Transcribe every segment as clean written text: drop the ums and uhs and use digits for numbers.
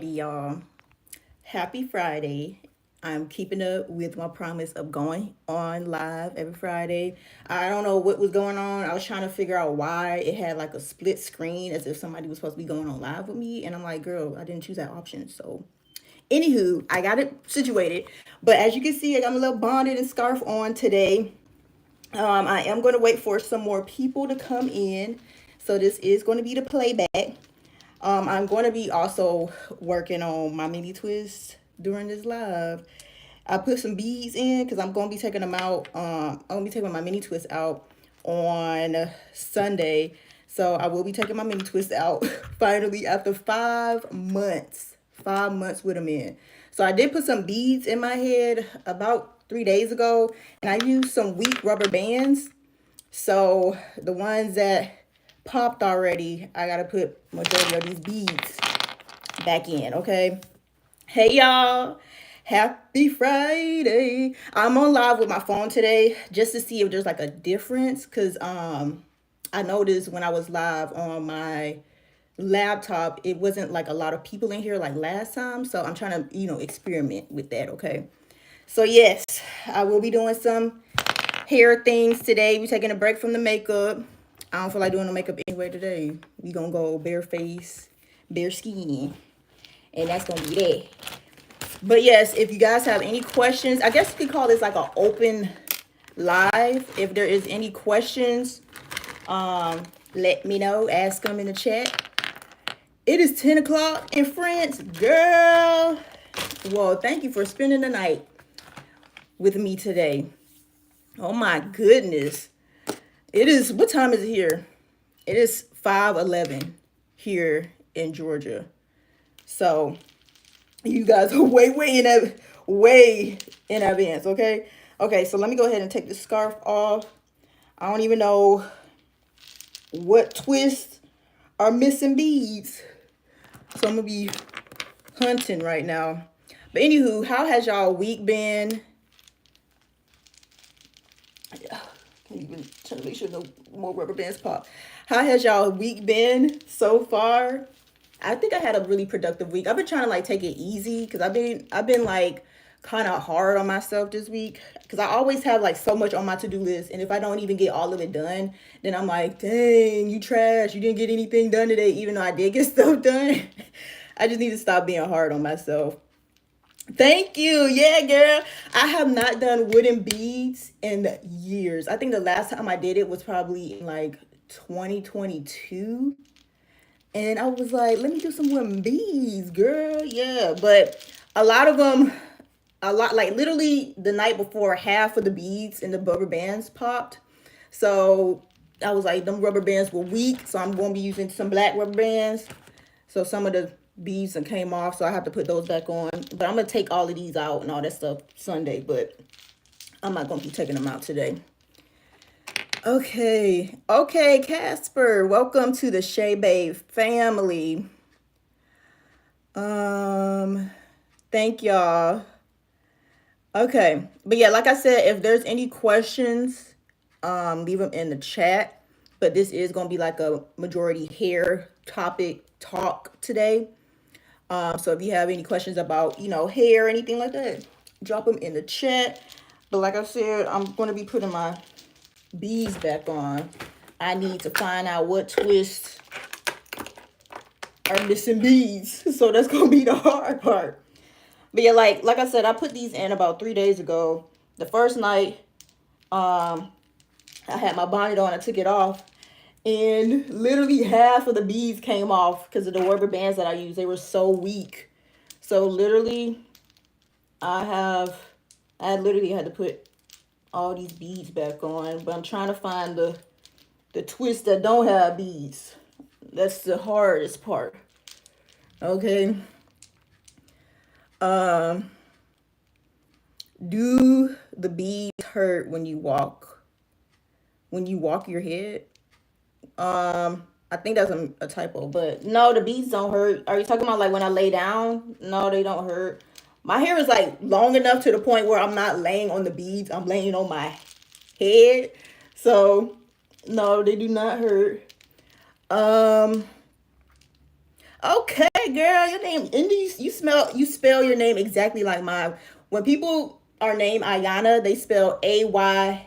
Y'all. Happy Friday. I'm keeping up with my promise of going on live every Friday. I don't know what was going on. I was trying to figure out why it had like a split screen as if somebody was supposed to be going on live with me. And I'm like, girl, I didn't choose that option. So, anywho, I got it situated. But as you can see, I got my little bonnet and scarf on today. I am going to wait for some more people to come in. So, this is going to be the playback. I'm going to be also working on my mini twist during this live. I put some beads in because I'm going to be taking them out. I'm going to be taking my mini twist out on Sunday. So I will be taking my mini twist out finally after 5 months. 5 months with them in. So I did put some beads in my head about 3 days ago. And I used some weak rubber bands. So the ones that popped already, I gotta put majority of these beads back in, okay? Hey y'all, happy Friday. I'm on live with my phone today just to see if there's like a difference because I noticed when I was live on my laptop, it wasn't like a lot of people in here like last time. So I'm trying to, experiment with that, okay? So yes, I will be doing some hair things today. We taking a break from the makeup. I don't feel like doing the makeup anyway today. We gonna go bare face, bare skin, and that's gonna be that. But yes, if you guys have any questions, I guess you could call this like an open live. If there is any questions, let me know. Ask them in the chat. It is 10 o'clock in France, girl. Well, thank you for spending the night with me today. Oh my goodness. It is, what time is it here? It is 5:11 here in Georgia. So you guys are way in advance, okay? Okay, so let me go ahead and take the scarf off. I don't even know what twists are missing beads. So I'm gonna be hunting right now. But anywho, how has y'all week been? Can't even trying to make sure no more rubber bands pop. How has y'all week been so far? I think I had a really productive week. I've been trying to like take it easy because I've been like kind of hard on myself this week because I always have like so much on my to-do list, and if I don't even get all of it done, then I'm like, dang, you trash. You didn't get anything done today, even though I did get stuff done. I just need to stop being hard on myself. Thank you. Yeah, girl. I have not done wooden beads in years. I think the last time I did it was probably in like 2022. And I was like, let me do some wooden beads, girl. Yeah. But a lot of them, like literally the night before, half of the beads and the rubber bands popped. So I was like, them rubber bands were weak. So I'm going to be using some black rubber bands. So some of the beads and came off, so I have to put those back on. But I'm gonna take all of these out and all that stuff Sunday, but I'm not gonna be taking them out today. Okay, Casper, welcome to the Shea Babe family. Thank y'all. Okay, but yeah, like I said, if there's any questions, leave them in the chat. But this is gonna be like a majority hair topic talk today. So if you have any questions about, hair or anything like that, drop them in the chat. But like I said, I'm going to be putting my beads back on. I need to find out what twists are missing beads. So that's going to be the hard part. But yeah, like I said, I put these in about 3 days ago. The first night, I had my bonnet on. I took it off. And literally half of the beads came off because of the rubber bands that I used. They were so weak. So literally, I literally had to put all these beads back on. But I'm trying to find the twists that don't have beads. That's the hardest part. Okay. Do the beads hurt when you walk? When you walk your head? I think that's a typo, but no, the beads don't hurt. Are you talking about like when I lay down? No, they don't hurt. My hair is like long enough to the point where I'm not laying on the beads. I'm laying on my head. So no, they do not hurt. Um, okay. Okay, girl, your name. And you spell your name exactly like mine. When people are named Ayana, they spell Ayanna.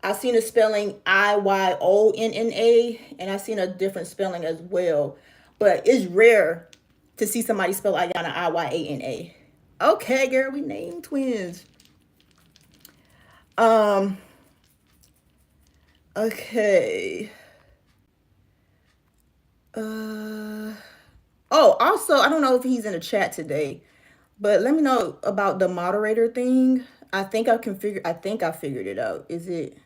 I've seen a spelling Iyonna, and I've seen a different spelling as well. But it's rare to see somebody spell Ayana Iyanna. Okay, girl, we named twins. Um. Okay. Uh. Oh, also, I don't know if he's in the chat today, but let me know about the moderator thing. I think I figured it out. Is it?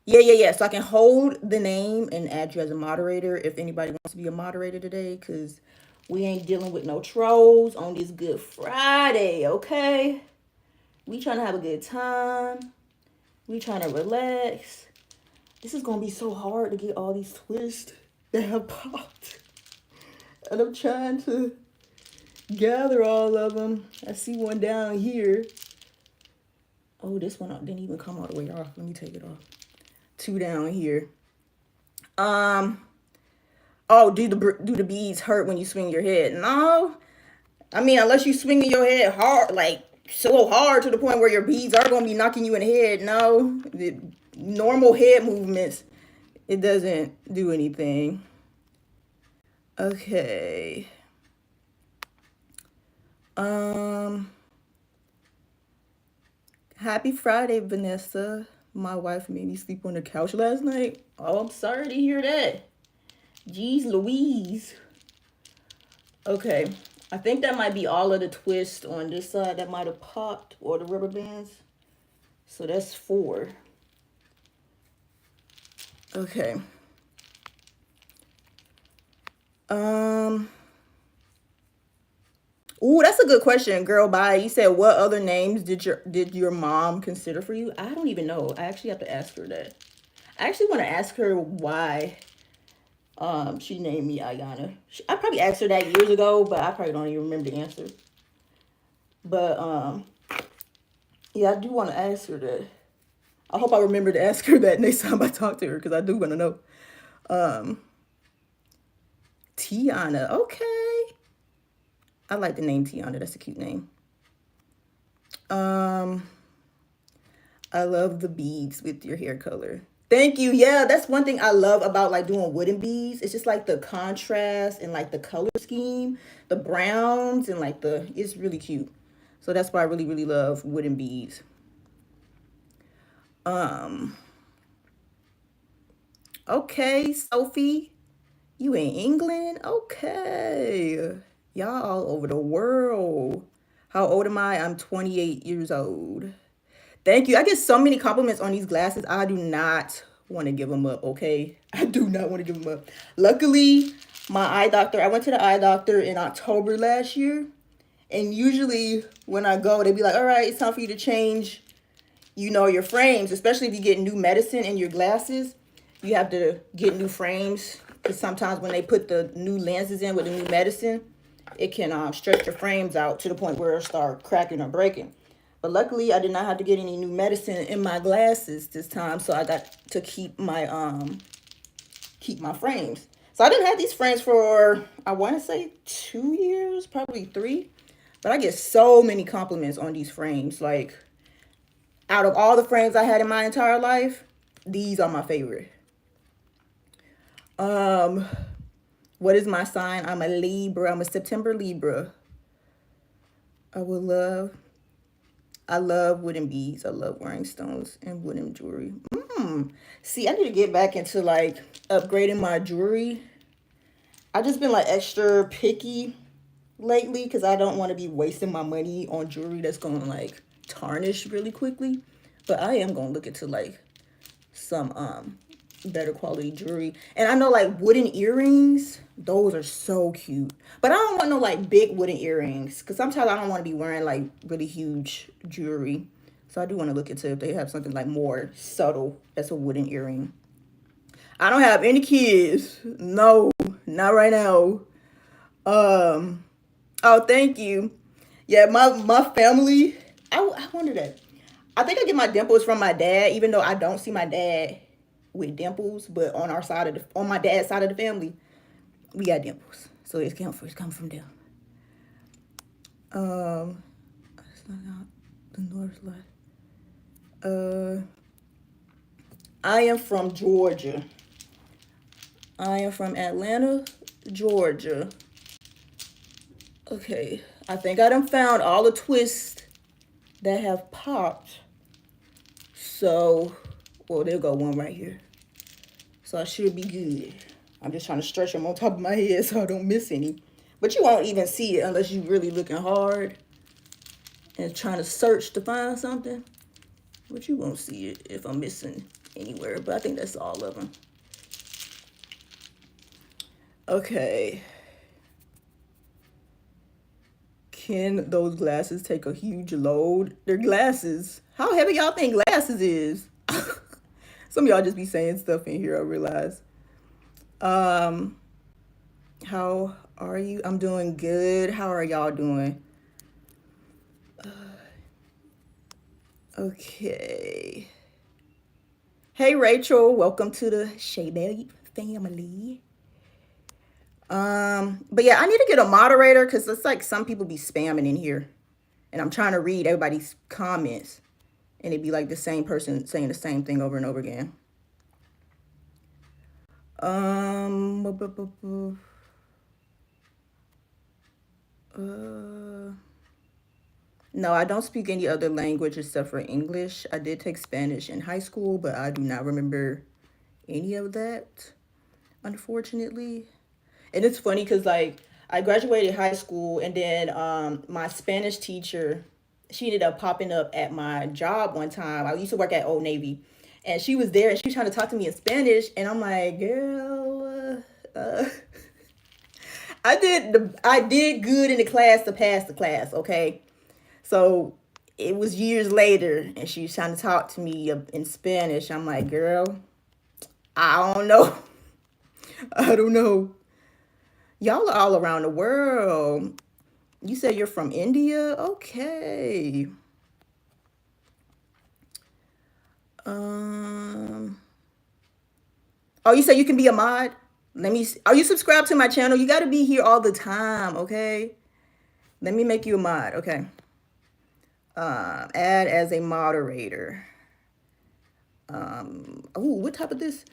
Yeah, yeah, yeah. So I can hold the name and add you as a moderator if anybody wants to be a moderator today, because we ain't dealing with no trolls on this Good Friday, okay? We trying to have a good time. We trying to relax. This is gonna be so hard to get all these twists that have popped, and I'm trying to gather all of them. I see one down here. Oh, this one didn't even come all the way off. Let me take it off. Two down here. Um. Oh, do the beads hurt when you swing your head? No. I mean, unless you swinging your head hard, like so hard to the point where your beads are gonna be knocking you in the head. No, the normal head movements, it doesn't do anything. Okay. Happy Friday, Vanessa. My wife made me sleep on the couch last night. Oh, I'm sorry to hear that. Jeez Louise. Okay. I think that might be all of the twists on this side that might have popped, or the rubber bands. So that's 4. Okay. Ooh, that's a good question, girl. Bye. You said what other names did your mom consider for you? I don't even know. I actually have to ask her that. I actually want to ask her why she named me Ayana. I probably asked her that years ago, but I probably don't even remember the answer. But yeah, I do want to ask her that. I hope I remember to ask her that next time I talk to her, because I do want to know. Tiana. Okay. I like the name Tiana. That's a cute name. I love the beads with your hair color. Thank you. Yeah, that's one thing I love about like doing wooden beads. It's just like the contrast and like the color scheme, the browns and like it's really cute. So that's why I really, really love wooden beads. Okay, Sophie, you in England? Okay. Y'all all over the world. How old am I? I'm 28 years old. Thank you. I get so many compliments on these glasses. I do not want to give them up, okay? I do not want to give them up. Luckily, I went to the eye doctor in October last year. And usually when I go, they be like, all right, it's time for you to change, your frames, especially if you get new medicine in your glasses. You have to get new frames, because sometimes when they put the new lenses in with the new medicine, it can stretch your frames out to the point where it'll start cracking or breaking. But luckily, I did not have to get any new medicine in my glasses this time, so I got to keep my frames. So I didn't have these frames for, I want to say 2 years, probably 3. But I get so many compliments on these frames. Like, out of all the frames I had in my entire life, these are my favorite. What is my sign? I'm a Libra. I'm a September Libra. I love wooden beads. I love wearing stones and wooden jewelry. See, I need to get back into like upgrading my jewelry. I've just been like extra picky lately because I don't want to be wasting my money on jewelry that's going to like tarnish really quickly. But I am going to look into like some better quality jewelry. And I know like wooden earrings, those are so cute. But I don't want no like big wooden earrings, because sometimes I don't want to be wearing like really huge jewelry. So I do want to look into if they have something like more subtle that's a wooden earring. I don't have any kids. No, not right now. Oh, thank you. Yeah, my family, I wonder that. I think I get my dimples from my dad, even though I don't see my dad with dimples, but on my dad's side of the family, We got dimples. So it's come from them. It's not the north line. I am from Georgia. I am from Atlanta, Georgia. Okay, I think I done found all the twists that have popped. So, well, there go one right here. So I should be good. I'm just trying to stretch them on top of my head so I don't miss any. But you won't even see it unless you're really looking hard and trying to search to find something. But you won't see it if I'm missing anywhere. But I think that's all of them. Okay. Can those glasses take a huge load? They're glasses. How heavy y'all think glasses is? Some of y'all just be saying stuff in here, I realize. How are you? I'm doing good. How are y'all doing? Okay. Hey Rachel, welcome to the Shea Belly family. But yeah, I need to get a moderator because it's like some people be spamming in here. And I'm trying to read everybody's comments. And it'd be like the same person saying the same thing over and over again. No, I don't speak any other language except for English. I did take Spanish in high school, but I do not remember any of that, unfortunately. And it's funny because like I graduated high school and then my Spanish teacher, she ended up popping up at my job one time. I used to work at Old Navy and she was there and she was trying to talk to me in Spanish and I'm like, girl, I did good in the class to pass the class, okay? So it was years later and she was trying to talk to me in Spanish. I'm like, girl, I don't know. I don't know. Y'all are all around the world. You said you're from India? Okay. Oh, you said you can be a mod? Let me see. Are you subscribed to my channel? You got to be here all the time, okay? Let me make you a mod, okay? Add as a moderator. What type of this?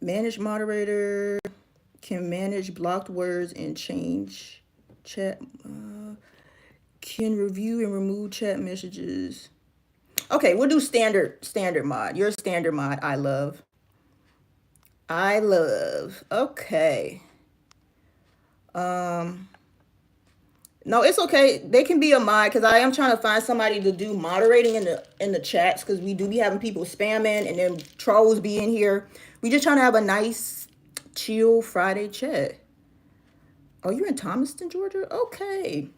Manage moderator. Can manage blocked words and change chat. Can review and remove chat messages. Okay, we'll do standard mod. You're a standard mod. I love. Okay. No, it's okay. They can be a mod because I am trying to find somebody to do moderating in the chats because we do be having people spamming and then trolls be in here. We just trying to have a nice, chill Friday chat. Oh, you're in Thomaston, Georgia? Okay.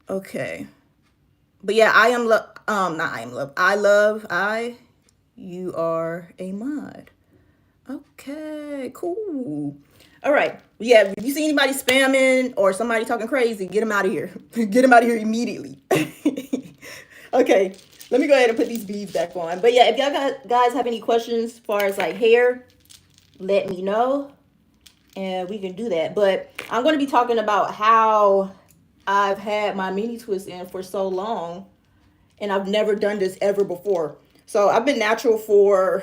Okay. But yeah, you are a mod. Okay, cool. All right. Yeah, if you see anybody spamming or somebody talking crazy, get them out of here. Get them out of here immediately. Okay, let me go ahead and put these beads back on. But yeah, if y'all guys have any questions as far as like hair, let me know and we can do that. But I'm going to be talking about how I've had my mini twist in for so long and I've never done this ever before. So I've been natural for,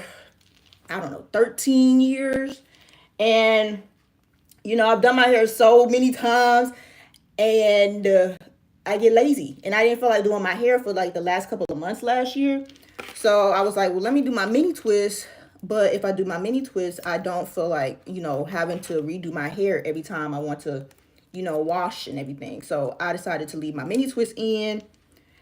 I don't know, 13 years. And, you know, I've done my hair so many times and I get lazy. And I didn't feel like doing my hair for like the last couple of months last year. So I was like, well, let me do my mini twist. But if I do my mini twist, I don't feel like, you know, having to redo my hair every time I want to, you know, wash and everything. So I decided to leave my mini twist in.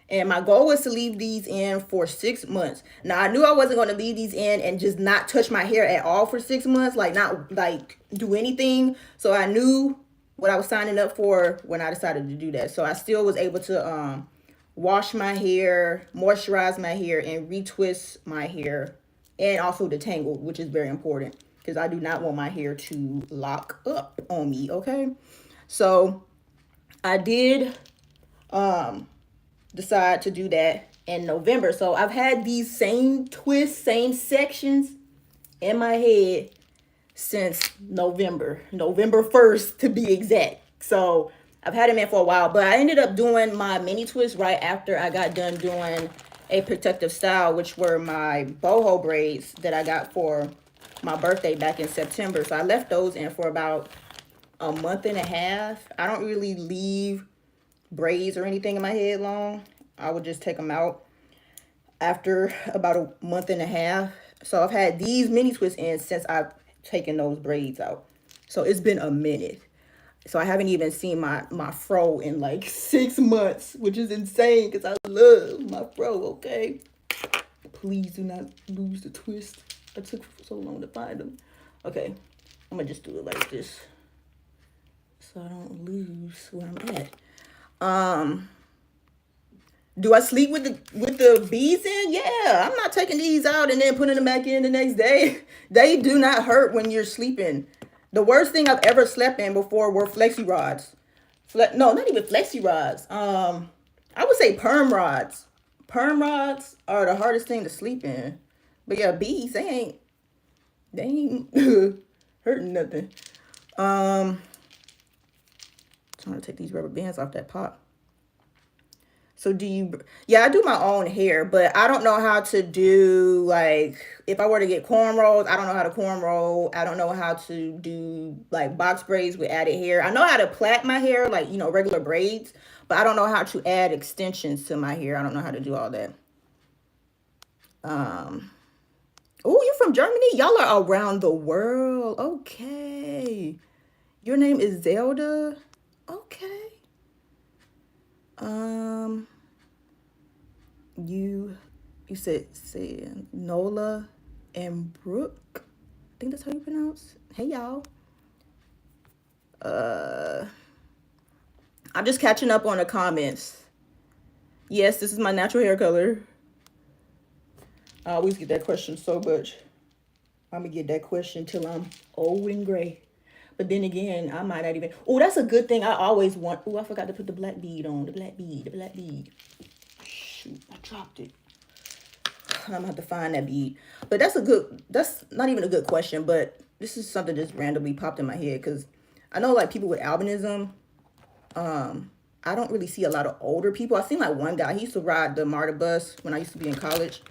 And my goal was to leave these in for 6 months. Now, I knew I wasn't going to leave these in and just not touch my hair at all for 6 months. Like, not, like, do anything. So I knew what I was signing up for when I decided to do that. So I still was able to wash my hair, moisturize my hair, and retwist my hair. And also detangle, which is very important. Because I do not want my hair to lock up on me, okay? So I did decide to do that in November. So I've had these same twists, same sections in my head since November 1st to be exact. So I've had them in for a while, but I ended up doing my mini twist right after I got done doing a protective style, which were my boho braids that I got for my birthday back in September. So I left those in for about a month and a half. I don't really leave braids or anything in my head long. I would just take them out after about a month and a half. So I've had these mini twists in since I've taken those braids out. So it's been a minute. So I haven't even seen my fro in like 6 months, which is insane because I love my fro, okay? Please do not lose the twist. I took so long to find them. Okay, I'm gonna just do it like this so I don't lose where I'm at. Do I sleep with the beads in? Yeah, I'm not taking these out and then putting them back in the next day. They do not hurt when you're sleeping. The worst thing I've ever slept in before were flexi rods. No, not even flexi rods. I would say perm rods. Perm rods are the hardest thing to sleep in. But yeah, beads, they ain't hurting nothing. Trying to take these rubber bands off that pop. So yeah, I do my own hair, but I don't know how to do, like, if I were to get cornrows, I don't know how to cornrow. I don't know how to do, like, box braids with added hair. I know how to plait my hair, like, regular braids, but I don't know how to add extensions to my hair. I don't know how to do all that. Oh, you're from Germany? Y'all are around the world. Okay. Your name is Zelda? Okay. You said Nola and Brooke. I think that's how you pronounce. Hey y'all. I'm just catching up on the comments. Yes, this is my natural hair color. I always get that question so much. I'm gonna get that question till I'm old and gray. But then again, I might not even. Oh, that's a good thing. I always want. Oh, I forgot to put the black bead on. The black bead. Shoot, I dropped it. I'm gonna have to find that bead. But that's not even a good question, but this is something just randomly popped in my head because I know, like, people with albinism, I don't really see a lot of older people. I seen like one guy, he used to ride the MARTA bus when I used to be in college,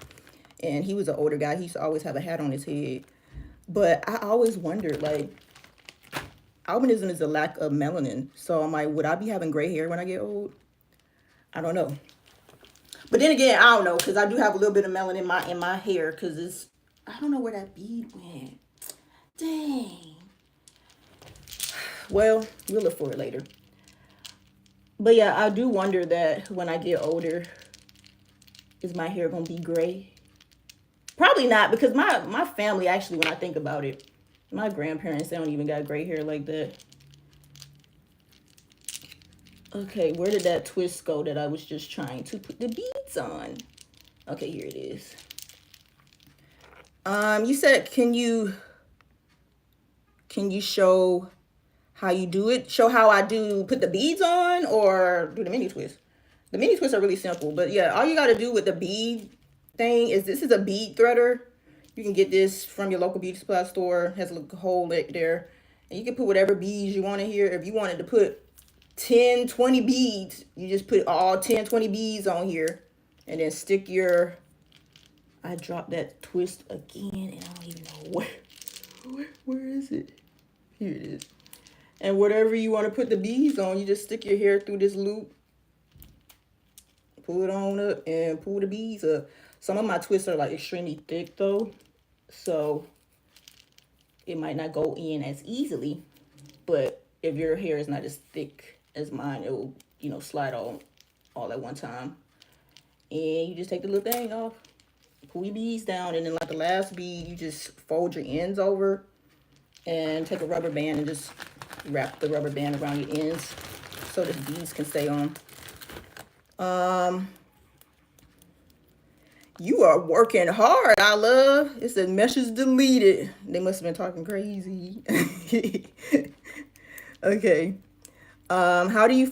and he was an older guy. He used to always have a hat on his head. But I always wondered, like, albinism is a lack of melanin. So I'm like, would I be having gray hair when I get old? I don't know. But then again, I don't know, because I do have a little bit of melanin in my hair, because I don't know where that bead went. Dang. Well, we'll look for it later. But yeah, I do wonder that when I get older, is my hair going to be gray? Probably not, because my family, actually, when I think about it, my grandparents, they don't even got gray hair like that. Okay, where did that twist go that I was just trying to put the beads on? Okay, here it is. You said, can you show how you do it? Show how I put the beads on, or do the mini twist? The mini twists are really simple, but yeah, all you got to do with the bead thing is, this is a bead threader. You can get this from your local beauty supply store. It has a little hole there, and you can put whatever beads you want in here. If you wanted to put 10, 20 beads, you just put all 10, 20 beads on here, and then stick your, I dropped that twist again, and I don't even know where is it? Here it is. And whatever you want to put the beads on, you just stick your hair through this loop, pull it on up, and pull the beads up. Some of my twists are like extremely thick though, so it might not go in as easily. But if your hair is not as thick as mine, it will, slide all at one time. And you just take the little thing off, pull your beads down, and then like the last bead, you just fold your ends over and take a rubber band and just wrap the rubber band around your ends so the beads can stay on. You are working hard, I love. It said message deleted. They must have been talking crazy. Okay. How do you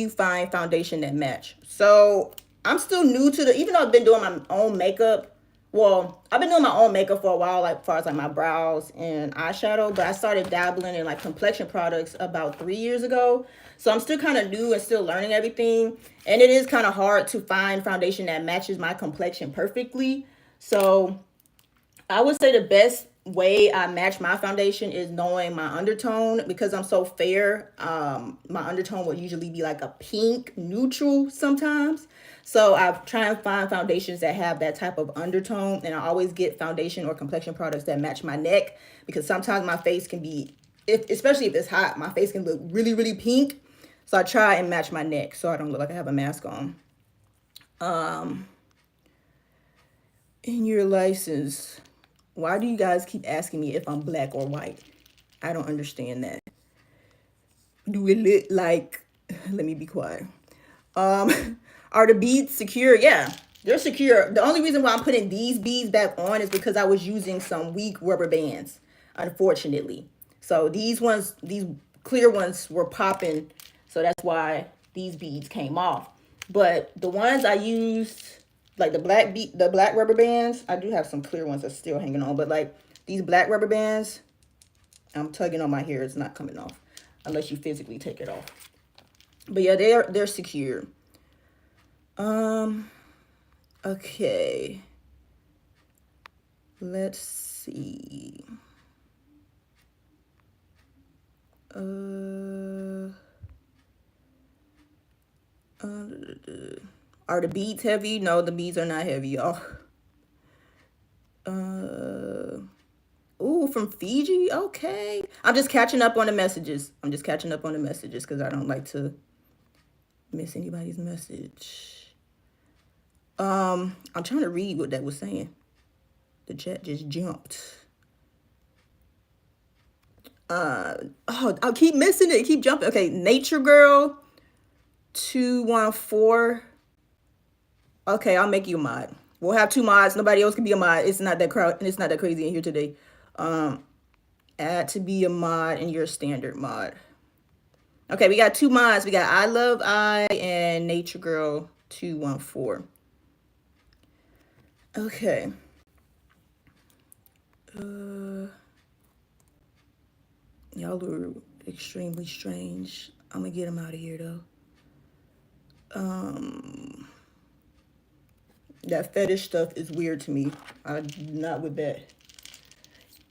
find foundation that match? So I'm still new to even though I've been doing my own makeup well, I've been doing my own makeup for a while, like as far as like my brows and eyeshadow, but I started dabbling in like complexion products about 3 years ago. So I'm still kind of new and still learning everything. And it is kind of hard to find foundation that matches my complexion perfectly. So I would say the best way I match my foundation is knowing my undertone because I'm so fair. My undertone will usually be like a pink neutral sometimes. So I try and find foundations that have that type of undertone, and I always get foundation or complexion products that match my neck because sometimes my face can be, if especially if it's hot, my face can look really really pink. So I try and match my neck so I don't look like I have a mask on. In your license, why do you guys keep asking me if I'm black or white? I don't understand that. Do it look like, let me be quiet. Are the beads secure? Yeah, they're secure. The only reason why I'm putting these beads back on is because I was using some weak rubber bands, unfortunately. So these ones, these clear ones were popping. So that's why these beads came off. But the ones I used, like the black rubber bands, I do have some clear ones that's still hanging on. But like these black rubber bands, I'm tugging on my hair. It's not coming off unless you physically take it off. But yeah, they're secure. Okay. Let's see. Are the beads heavy? No, the beads are not heavy, y'all. Ooh, from Fiji? Okay. I'm just catching up on the messages. Because I don't like to miss anybody's message. I'm trying to read what that was saying. The chat just jumped. I keep missing it. Keep jumping. Okay, Nature Girl 214. Okay, I'll make you a mod. We'll have 2 mods. Nobody else can be a mod. It's not that crowd. It's not that crazy in here today. Add to be a mod and you're a standard mod. Okay, we got 2 mods. We got I Love I and Nature Girl 214. Okay. Y'all are extremely strange. I'm gonna get them out of here though. That fetish stuff is weird to me. I'm not with that.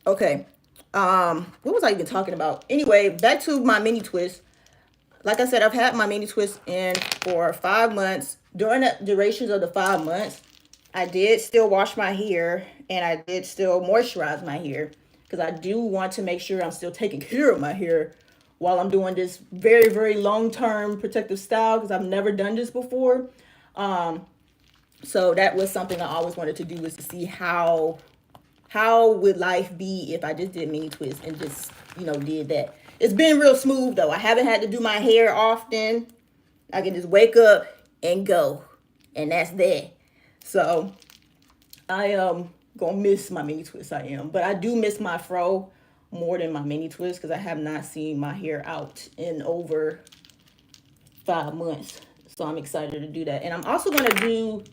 Okay. What was I even talking about? Anyway, back to my mini twist. Like I said, I've had my mini twist in for 5 months. During the durations of the 5 months, I did still wash my hair and I did still moisturize my hair because I do want to make sure I'm still taking care of my hair while I'm doing this very, very long-term protective style because I've never done this before. So that was something I always wanted to do, was to see how would life be if I just did mini twist and just, did that. It's been real smooth though. I haven't had to do my hair often. I can just wake up and go, and that's that. So I am gonna miss my mini twist. I am, but I do miss my fro more than my mini twist because I have not seen my hair out in over 5 months. So I'm excited to do that, and I'm also gonna do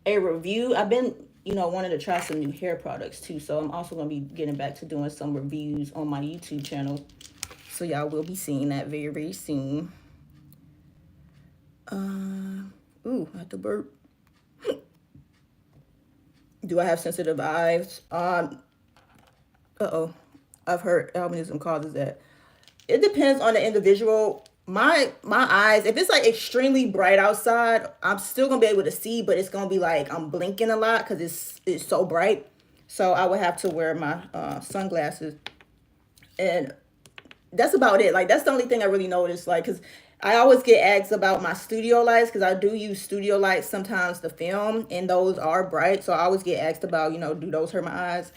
a review. I've been, wanting to try some new hair products too. So I'm also gonna be getting back to doing some reviews on my YouTube channel. So y'all will be seeing that very, very soon. Ooh, I have to burp. Do I have sensitive eyes? Uh-oh. I've heard albinism causes that. It depends on the individual. My eyes, if it's like extremely bright outside, I'm still gonna be able to see, but it's gonna be like I'm blinking a lot because it's so bright. So I would have to wear my sunglasses, and that's about it. Like that's the only thing I really noticed. Like, cause I always get asked about my studio lights because I do use studio lights sometimes to film, and those are bright. So I always get asked about, do those hurt my eyes?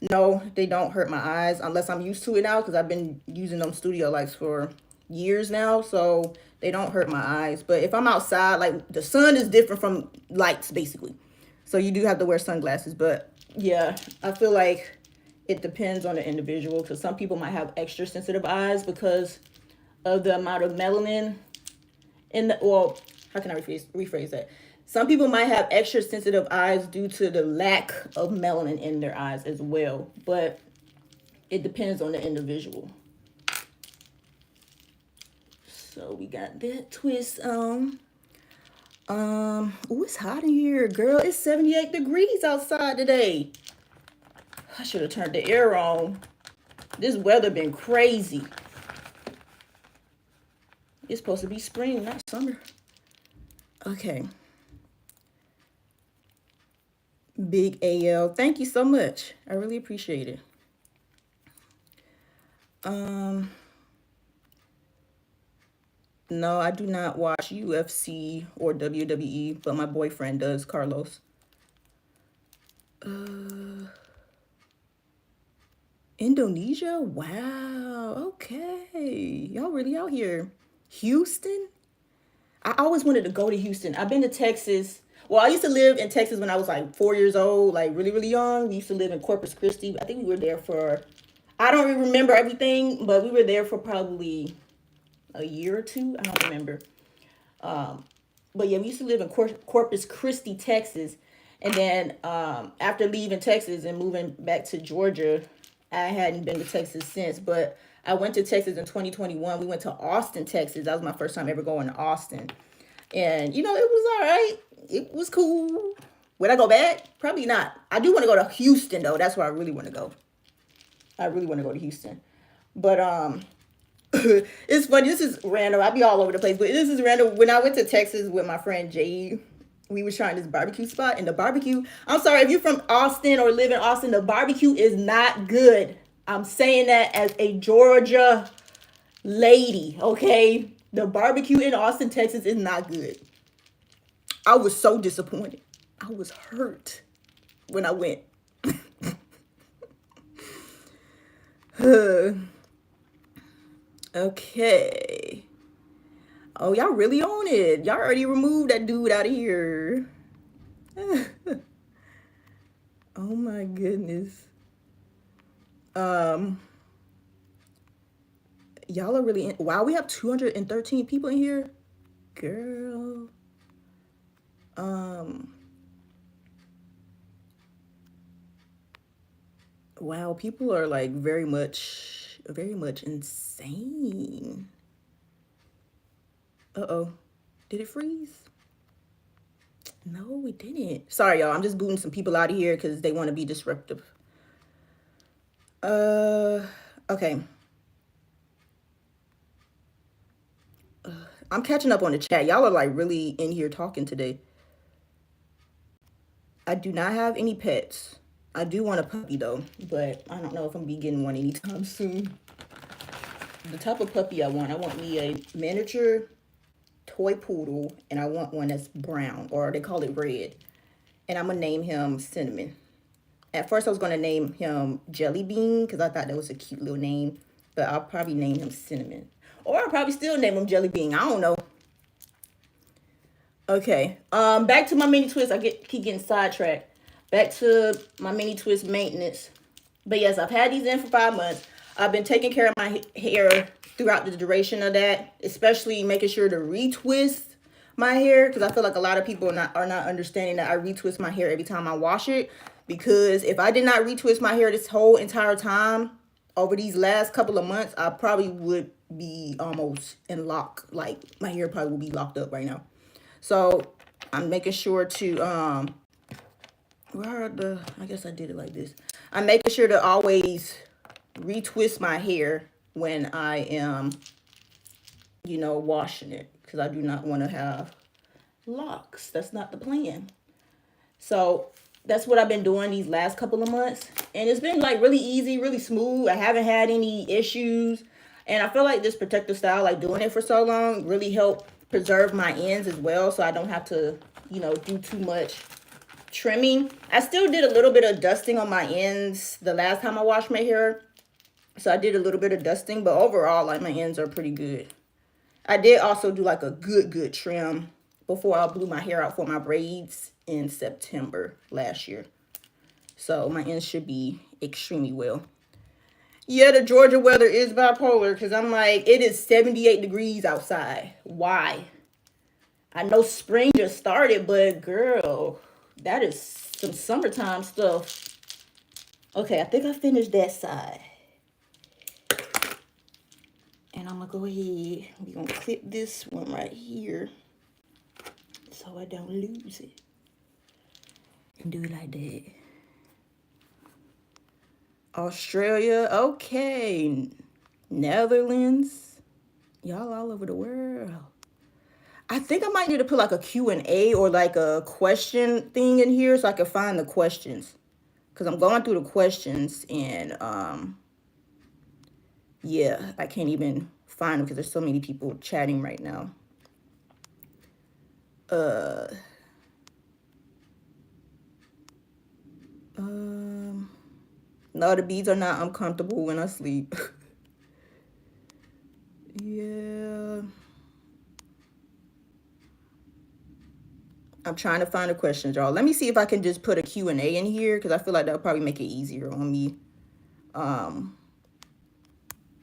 No, they don't hurt my eyes unless I'm used to it now because I've been using them studio lights for years now. So they don't hurt my eyes. But if I'm outside, like the sun is different from lights basically. So you do have to wear sunglasses. But yeah, I feel like it depends on the individual because some people might have extra sensitive eyes because of the amount of melanin in the, well, how can I rephrase that? Some people might have extra sensitive eyes due to the lack of melanin in their eyes as well, but it depends on the individual. So we got that twist on. Ooh, it's hot in here, girl. It's 78 degrees outside today. I should have turned the air on. This weather been crazy. It's supposed to be spring, not summer. Okay. Big AL. Thank you so much. I really appreciate it. No, I do not watch UFC or WWE, but my boyfriend does, Carlos. Indonesia? Wow. Okay. Y'all really out here. Houston? I always wanted to go to Houston. I've been to Texas. Well, I used to live in Texas when I was like 4 years old, like really, really young. We used to live in Corpus Christi. I think we were there for, I don't really remember everything, but we were there for probably a year or two. I don't remember. But yeah, we used to live in Corpus Christi, Texas. And then after leaving Texas and moving back to Georgia, I hadn't been to Texas since. But I went to Texas in 2021. We went to Austin, Texas. That was my first time ever going to Austin. And, you know, it was all right. It was cool. Would I go back? Probably not. I do want to go to Houston, though. That's where I really want to go. I really want to go to Houston. But it's funny. This is random. I'll be all over the place, but this is random. When I went to Texas with my friend Jade, we was trying this barbecue spot, and the barbecue, I'm sorry if you're from Austin or live in Austin, the barbecue is not good. I'm saying that as a Georgia lady, okay? The barbecue in Austin, Texas is not good. I was so disappointed. I was hurt when I went. Okay. Oh, y'all really on it. Y'all already removed that dude out of here. Oh my goodness. Y'all are really in. Wow, we have 213 people in here. Girl. Wow, people are like very much insane. Uh-oh. Did it freeze? No, it didn't. Sorry, y'all. I'm just booting some people out of here because they want to be disruptive. Okay. I'm catching up on the chat. Y'all are like really in here talking today. I do not have any pets. I do want a puppy though, but I don't know if I'm gonna be getting one anytime soon. The type of puppy I want me a miniature toy poodle, and I want one that's brown, or they call it red. And I'm gonna name him Cinnamon. At first I was gonna name him Jelly Bean because I thought that was a cute little name, but I'll probably name him Cinnamon. Or I'll probably still name him Jelly Bean. I don't know. Okay. Back to my mini twist. Keep getting sidetracked. Back to my mini twist maintenance. But yes, I've had these in for 5 months. I've been taking care of my hair throughout the duration of that, especially making sure to retwist my hair, because I feel like a lot of people are not understanding that I retwist my hair every time I wash it. Because if I did not retwist my hair this whole entire time over these last couple of months, I probably would be almost in lock. Like my hair probably would be locked up right now. So I'm making sure to I guess I did it like this. I'm making sure to always retwist my hair when I am, washing it, because I do not want to have locks. That's not the plan. So that's what I've been doing these last couple of months, and it's been like really easy, really smooth. I haven't had any issues, and I feel like this protective style, like doing it for so long, really helped preserve my ends as well, so I don't have to, do too much trimming. I still did a little bit of dusting on my ends the last time I washed my hair. So I did a little bit of dusting, but overall, like, my ends are pretty good. I did also do like a good trim before I blew my hair out for my braids in September last year. So my ends should be extremely well. Yeah, the Georgia weather is bipolar, because I'm like, it is 78 degrees outside. Why? I know spring just started, but girl, that is some summertime stuff. Okay, I think I finished that side. And I'm gonna go ahead, we're gonna clip this one right here so I don't lose it. And do it like that. Australia, okay. Netherlands, y'all all over the world. I think I might need to put like a Q&A or like a question thing in here so I can find the questions. Because I'm going through the questions and yeah, I can't even find them because there's so many people chatting right now. No, the beads are not uncomfortable when I sleep. Yeah. I'm trying to find the questions, y'all. Let me see if I can just put a Q&A in here because I feel like that'll probably make it easier on me.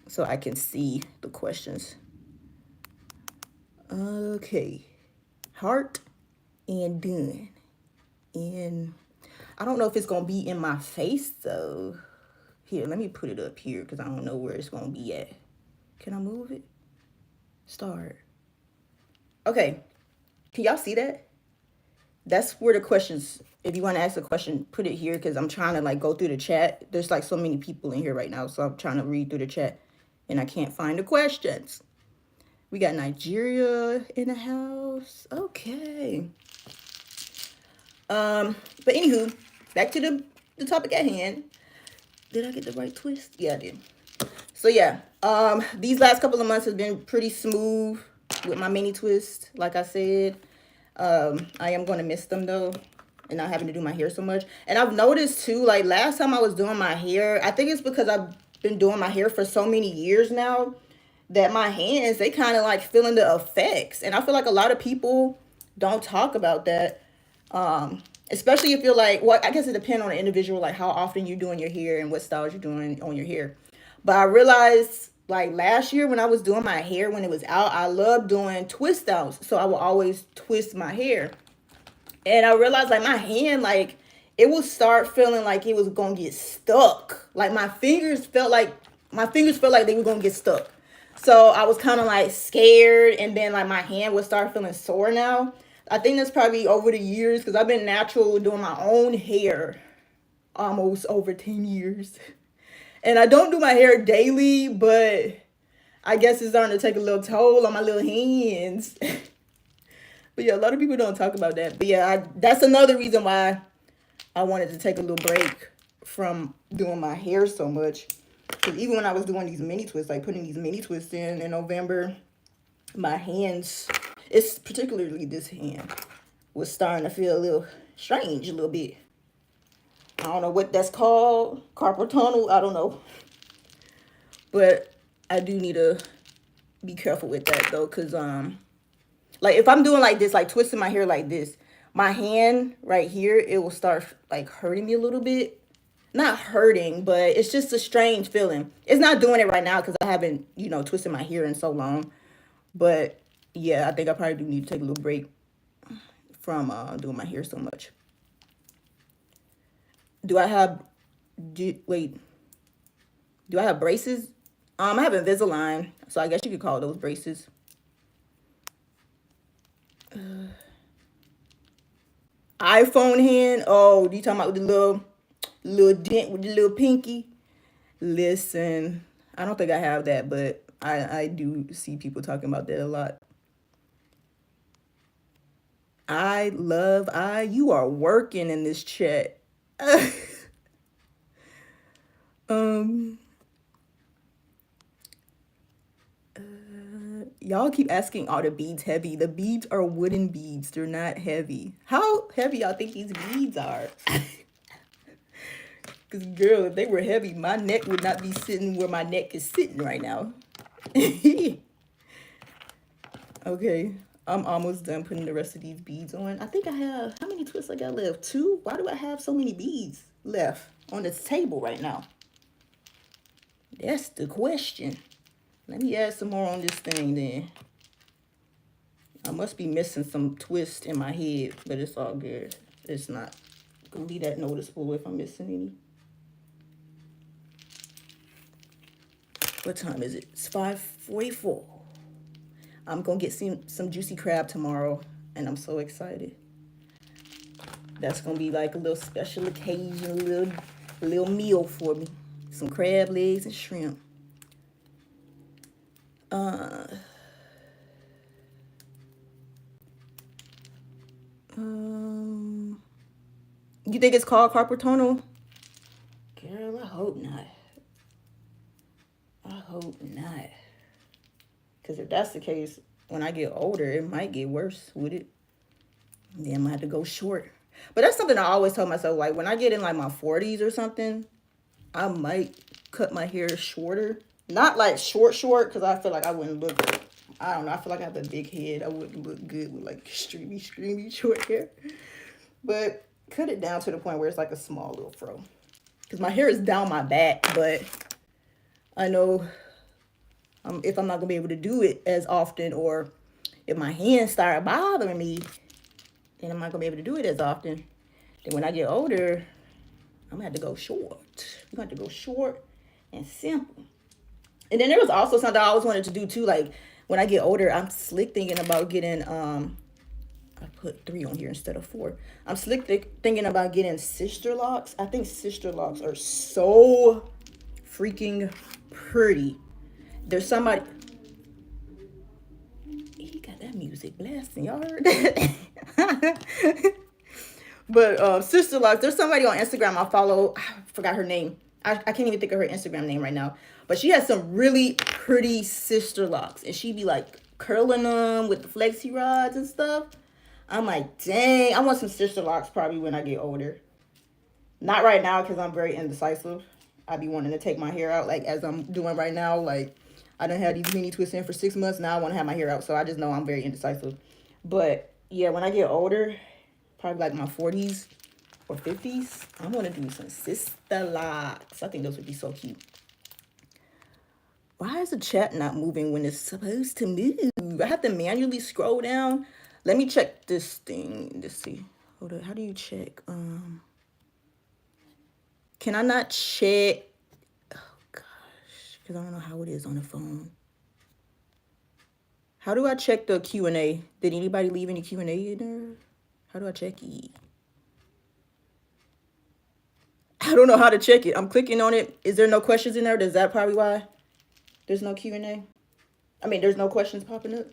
So I can see the questions. Okay. Heart and done. And I don't know if it's going to be in my face, though. Here, let me put it up here because I don't know where it's going to be at. Can I move it? Start. Okay. Can y'all see that? That's where the questions, if you want to ask a question, put it here because I'm trying to like go through the chat. There's like so many people in here right now, so I'm trying to read through the chat and I can't find the questions. We got Nigeria in the house. Okay. But anywho, back to the topic at hand. Did I get the right twist? Yeah, I did. So yeah, these last couple of months has been pretty smooth with my mini twist. Like I said, I am going to miss them though, and not having to do my hair so much. And I've noticed too, like last time I was doing my hair, I think it's because I've been doing my hair for so many years now that my hands, they kind of like feeling the effects. And I feel like a lot of people don't talk about that. Especially if you're like, well, I guess it depends on the individual, like how often you're doing your hair and what styles you're doing on your hair. But I realized like last year when I was doing my hair, when it was out, I loved doing twist outs. So I would always twist my hair. And I realized like my hand, like it would start feeling like it was going to get stuck. Like my fingers felt like they were going to get stuck. So I was kind of like scared. And then like my hand would start feeling sore now. I think that's probably over the years because I've been natural doing my own hair almost over 10 years. And I don't do my hair daily, but I guess it's starting to take a little toll on my little hands. But yeah, a lot of people don't talk about that. But yeah, that's another reason why I wanted to take a little break from doing my hair so much. Because even when I was doing these mini twists, like putting these mini twists in November, my hands, it's particularly this hand, was starting to feel a little strange a little bit. I don't know what that's called. Carpal tunnel. I don't know. But I do need to be careful with that though. Because, like if I'm doing like this, like twisting my hair like this, my hand right here, it will start like hurting me a little bit. Not hurting, but it's just a strange feeling. It's not doing it right now because I haven't, twisted my hair in so long. But yeah, I think I probably do need to take a little break from doing my hair so much. Do I have braces? I have Invisalign, so I guess you could call those braces. iPhone hand. Oh, you talking about with the little dent with the little pinky? Listen, I don't think I have that, but I do see people talking about that a lot. You are working in this chat. Y'all keep asking, are the beads heavy? The beads are wooden beads. They're not heavy. How heavy y'all think these beads are? Because, girl, if they were heavy, my neck would not be sitting where my neck is sitting right now. Okay, I'm almost done putting the rest of these beads on. I think I have, how many twists I got left? 2? Why do I have so many beads left on this table right now? That's the question. Let me add some more on this thing then. I must be missing some twist in my head, but it's all good. It's not gonna be that noticeable if I'm missing any. What time is it? It's 5:44. I'm gonna get some juicy crab tomorrow, and I'm so excited. That's gonna be like a little special occasion, a little meal for me. Some crab legs and shrimp. You think it's called carpal tunnel? Girl, I hope not. I hope not. Because if that's the case, when I get older, it might get worse with it. Then I might have to go short. But that's something I always tell myself, like when I get in like my 40s or something, I might cut my hair shorter. Not like short, because I feel like I wouldn't look, I don't know, I feel like I have a big head. I wouldn't look good with like streamy short hair. But cut it down to the point where it's like a small little fro. Because my hair is down my back, but I know if I'm not going to be able to do it as often, or if my hands start bothering me, then I'm not going to be able to do it as often. Then when I get older, I'm going to have to go short. I'm going to have to go short and simple. And then there was also something I always wanted to do too. Like when I get older, I'm slick thinking about getting, I put 3 on here instead of 4. I'm slick thinking about getting sister locks. I think sister locks are so freaking pretty. There's somebody, he got that music blasting, y'all heard that? But sister locks, there's somebody on Instagram I follow, I forgot her name. I can't even think of her Instagram name right now. But she has some really pretty sister locks. And she be like curling them with the flexi rods and stuff. I'm like, dang, I want some sister locks probably when I get older. Not right now because I'm very indecisive. I be wanting to take my hair out like as I'm doing right now. Like I done had these mini twists in for 6 months. Now I want to have my hair out. So I just know I'm very indecisive. But yeah, when I get older, probably like my 40s or 50s, I want to do some sister locks. I think those would be so cute. Why is the chat not moving when it's supposed to move? I have to manually scroll down. Let me check this thing. Let's see. Hold on. How do you check? Can I not check? Oh, gosh. Because I don't know how it is on the phone. How do I check the Q&A? Did anybody leave any Q&A in there? How do I check it? I don't know how to check it. I'm clicking on it. Is there no questions in there? Is that probably why there's no Q&A? I mean, there's no questions popping up.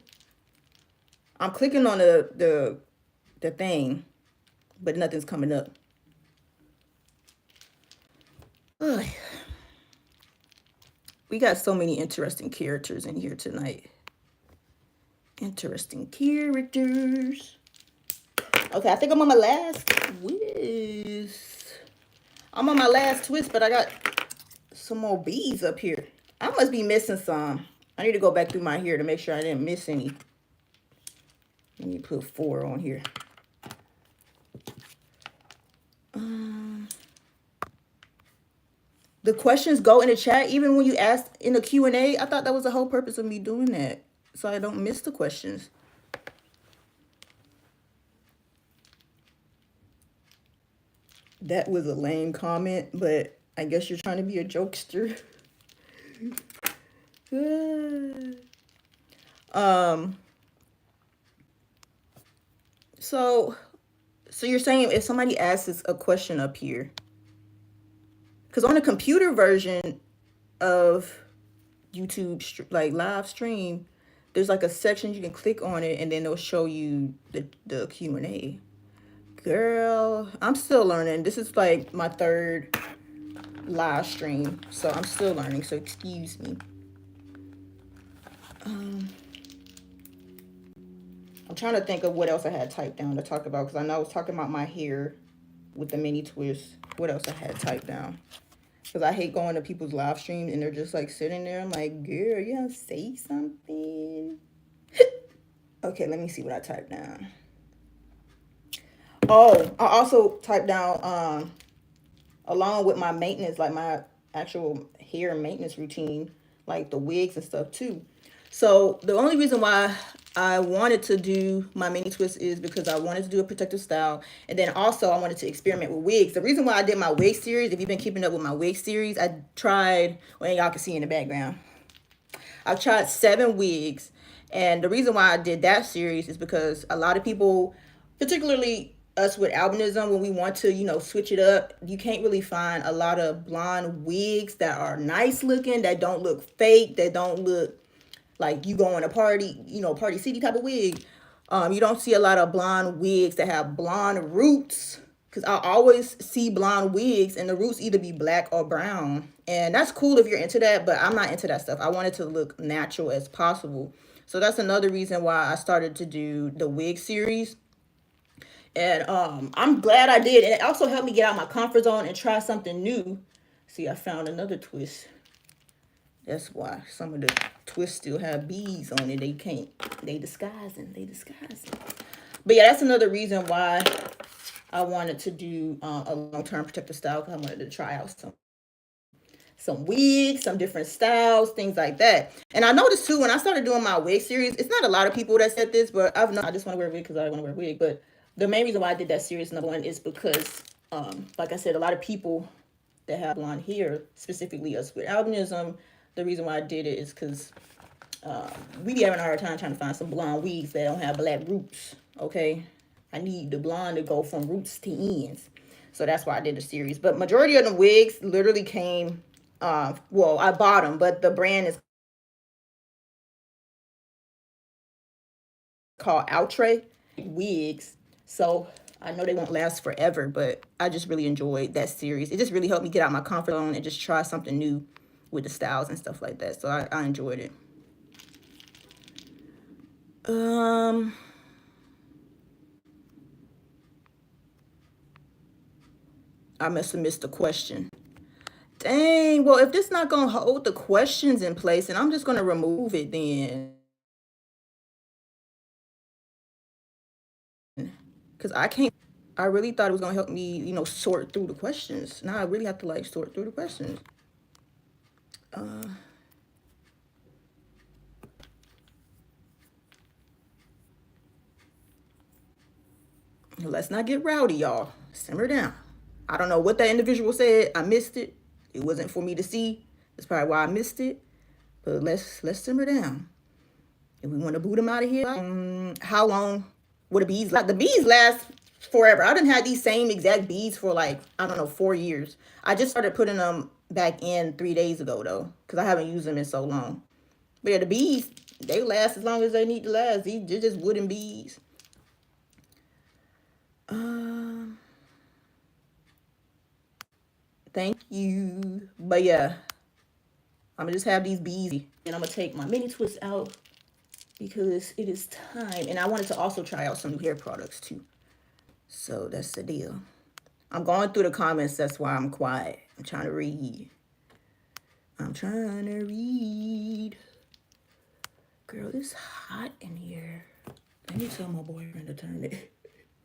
I'm clicking on the thing, but nothing's coming up. Ugh. We got so many interesting characters in here tonight. Interesting characters. Okay, I think I'm on my last twist. I'm on my last twist, but I got some more beads up here. I must be missing some. I need to go back through my hair to make sure I didn't miss any. Let me put 4 on here. The questions go in the chat even when you ask in the Q&A. I thought that was the whole purpose of me doing that, so I don't miss the questions. That was a lame comment, but I guess you're trying to be a jokester. So you're saying if somebody asks us a question up here, because on the computer version of YouTube, like live stream, there's like a section you can click on it and then they'll show you the Q&A. Girl, I'm still learning. This is like my 3rd live stream, so I'm still learning, so excuse me. I'm trying to think of what else I had typed down to talk about, because I know I was talking about my hair with the mini twist. What else I had typed down? Because I hate going to people's live streams and they're just like sitting there. I'm like, girl, you gotta say something. Okay, let me see what I typed down. Oh, I also typed down, along with my maintenance, like my actual hair maintenance routine, like the wigs and stuff too. So the only reason why I wanted to do my mini twist is because I wanted to do a protective style. And then also I wanted to experiment with wigs. The reason why I did my wig series, if you've been keeping up with my wig series, I tried, well, y'all can see in the background, I've tried 7 wigs. And the reason why I did that series is because a lot of people, particularly us with albinism, when we want to, switch it up, you can't really find a lot of blonde wigs that are nice looking, that don't look fake, that don't look like you going to party, party city type of wig. You don't see a lot of blonde wigs that have blonde roots, because I always see blonde wigs and the roots either be black or brown. And that's cool if you're into that, but I'm not into that stuff. I want it to look natural as possible. So that's another reason why I started to do the wig series. And I'm glad I did. And it also helped me get out my comfort zone and try something new. See, I found another twist. That's why some of the twists still have beads on it. They can't. They disguising. They disguising. But yeah, that's another reason why I wanted to do a long-term protective style, because I wanted to try out some wigs, some different styles, things like that. And I noticed too, when I started doing my wig series, it's not a lot of people that said this, but I just want to wear a wig because I want to wear a wig. But the main reason why I did that series, number one, is because, like I said, a lot of people that have blonde hair, specifically us with albinism, the reason why I did it is because we be having a hard time trying to find some blonde wigs that don't have black roots, okay? I need the blonde to go from roots to ends. So that's why I did the series. But majority of the wigs literally came, well, I bought them, but the brand is called Outre Wigs. So I know they won't last forever, but I just really enjoyed that series. It just really helped me get out my comfort zone and just try something new with the styles and stuff like that. So I enjoyed it. I must have missed a question. Dang, well, if this not gonna hold the questions in place, then I'm just gonna remove it then. Because I can't, I really thought it was gonna help me, sort through the questions. Now I really have to like sort through the questions. Let's not get rowdy, y'all. Simmer down. I don't know what that individual said. I missed it. It wasn't for me to see. That's probably why I missed it. But let's simmer down. If we want to boot them out of here, how long would the bees last? The bees last forever. I didn't have these same exact bees for like, I don't know, 4 years. I just started putting them back in 3 days ago though, because I haven't used them in so long. But yeah, the bees, they last as long as they need to last. They're just wooden bees. Thank you. But yeah, I'm gonna just have these bees, and I'm gonna take my mini twist out because it is time. And I wanted to also try out some new hair products too. So that's the deal. I'm going through the comments. That's why I'm quiet. I'm trying to read. I'm trying to read. Girl, it's hot in here. Let me tell my boyfriend to turn the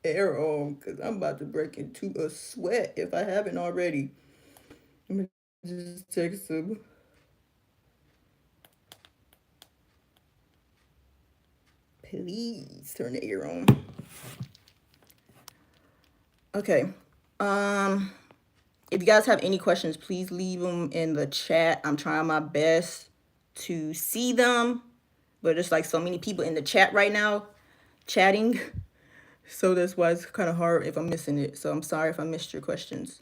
air on, because I'm about to break into a sweat if I haven't already. Let me just text him. Please turn the air on. Okay. If you guys have any questions, please leave them in the chat. I'm trying my best to see them, but there's like so many people in the chat right now chatting. So that's why it's kind of hard if I'm missing it. So I'm sorry if I missed your questions.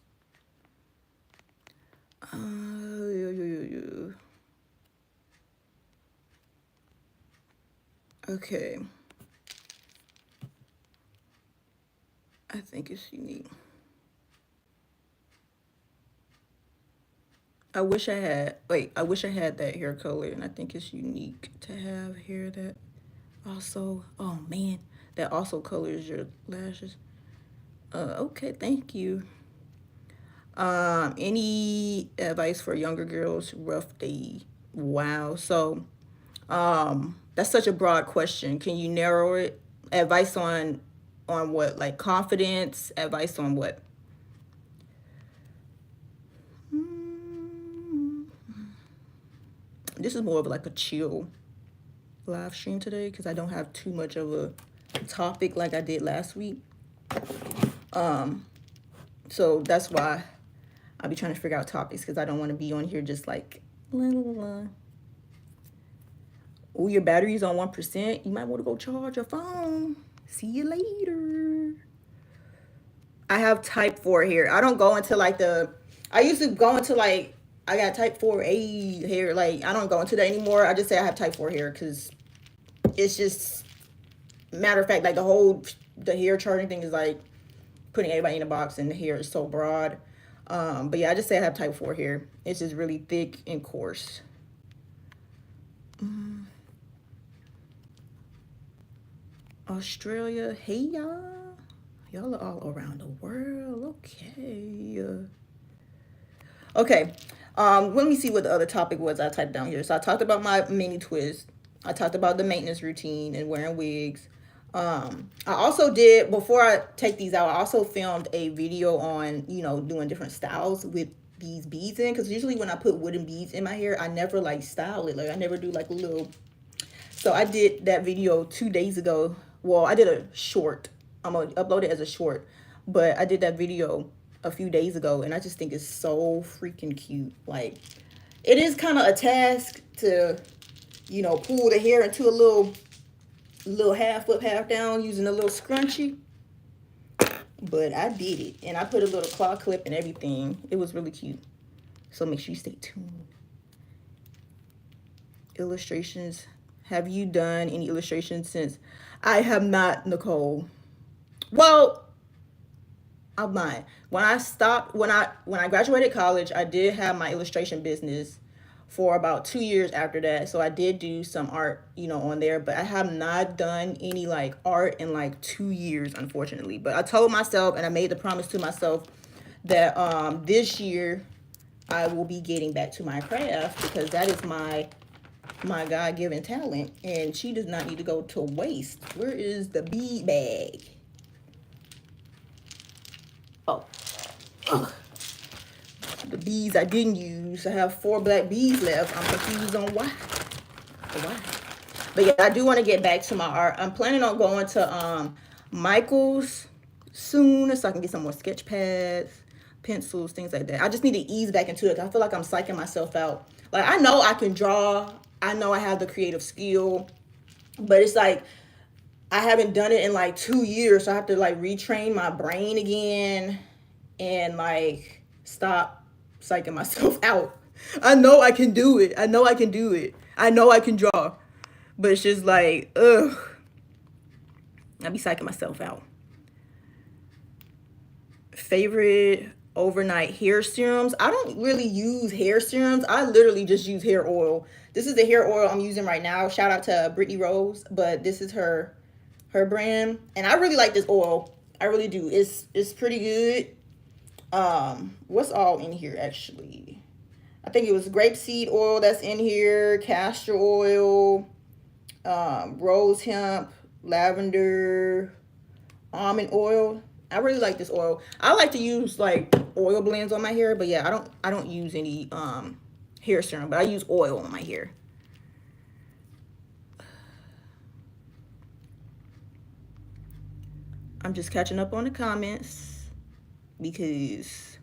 Okay. I think it's unique. I wish I had that hair color, and I think it's unique to have hair that also, oh man, that also colors your lashes. Okay, thank you. Any advice for younger girls? Rough day. Wow. So, that's such a broad question. Can you narrow it? Advice on what? Like confidence? Advice on what? This is more of like a chill live stream today because I don't have too much of a topic like I did last week. So that's why I'll be trying to figure out topics because I don't want to be on here just like oh, your battery's on 1%. You might want to go charge your phone. See you later. I have type 4 hair. I don't go into like I used to go into like, I got type 4A hair. Like, I don't go into that anymore. I just say I have type 4 hair because it's just, matter of fact, like the hair charging thing is like putting everybody in a box and the hair is so broad. But yeah, I just say I have type 4 hair. It's just really thick and coarse. Australia, hey y'all. Y'all are all around the world. Okay. Okay. Let me see what the other topic was I typed down here. So I talked about my mini twist. I talked about the maintenance routine and wearing wigs. I also did, before I take these out, I also filmed a video on, doing different styles with these beads in. Because usually when I put wooden beads in my hair, I never like style it. Like I never do like a little. So I did that video 2 days ago. Well, I did a short. I'm going to upload it as a short. But I did that video a few days ago. And I just think it's so freaking cute. Like, it is kind of a task to, pull the hair into a little half up, half down using a little scrunchie. But I did it. And I put a little claw clip and everything. It was really cute. So make sure you stay tuned. Illustrations. Have you done any illustrations since? I have not, Nicole. Well, I'm lying. When I graduated college, I did have my illustration business for about 2 years after that. So I did do some art, on there, but I have not done any like art in like 2 years, unfortunately. But I told myself and I made the promise to myself that this year I will be getting back to my craft because that is my God-given talent, and she does not need to go to waste. Where is the bead bag? Oh. Ugh. The beads I didn't use. I have 4 black beads left. I'm confused on why. But yeah, I do want to get back to my art. I'm planning on going to Michael's soon so I can get some more sketch pads, pencils, things like that. I just need to ease back into it. I feel like I'm psyching myself out. Like, I know I can draw. I know I have the creative skill, but it's like I haven't done it in like 2 years. So I have to like retrain my brain again and like stop psyching myself out. I know I can do it. I know I can do it. I know I can draw, but it's just like, ugh. I be psyching myself out. Favorite overnight hair serums. I don't really use hair serums. I literally just use hair oil. This is the hair oil I'm using right now. Shout out to Brittany Rose, but this is her brand, and I really like this oil. I really do. It's pretty good. What's all in here actually? I think it was grapeseed oil that's in here, castor oil, rose hemp, lavender, almond oil. I really like this oil. I like to use like oil blends on my hair, but yeah, I don't use any hair serum, but I use oil on my hair. I'm just catching up on the comments because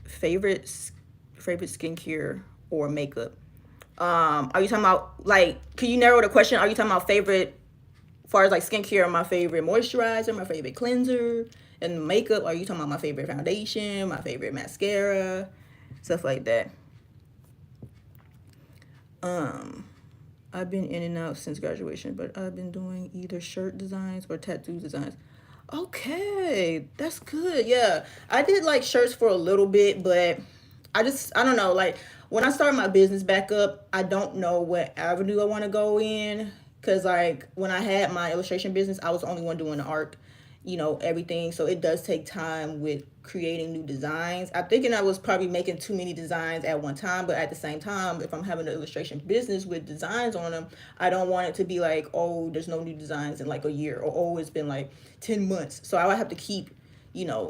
favorite skincare or makeup. Are you talking about like, can you narrow the question? Are you talking about favorite as far as like skincare, my favorite moisturizer, my favorite cleanser, and makeup? Are you talking about my favorite foundation, my favorite mascara, stuff like that? I've been in and out since graduation, but I've been doing either shirt designs or tattoo designs. Okay, that's good. Yeah, I did like shirts for a little bit, but I don't know. Like when I start my business back up, I don't know what avenue I want to go in. Cause like when I had my illustration business, I was the only one doing the art, everything. So it does take time with creating new designs. I'm thinking I was probably making too many designs at one time, but at the same time, if I'm having an illustration business with designs on them, I don't want it to be like, oh, there's no new designs in like a year, or oh, it's been like 10 months. So I would have to keep,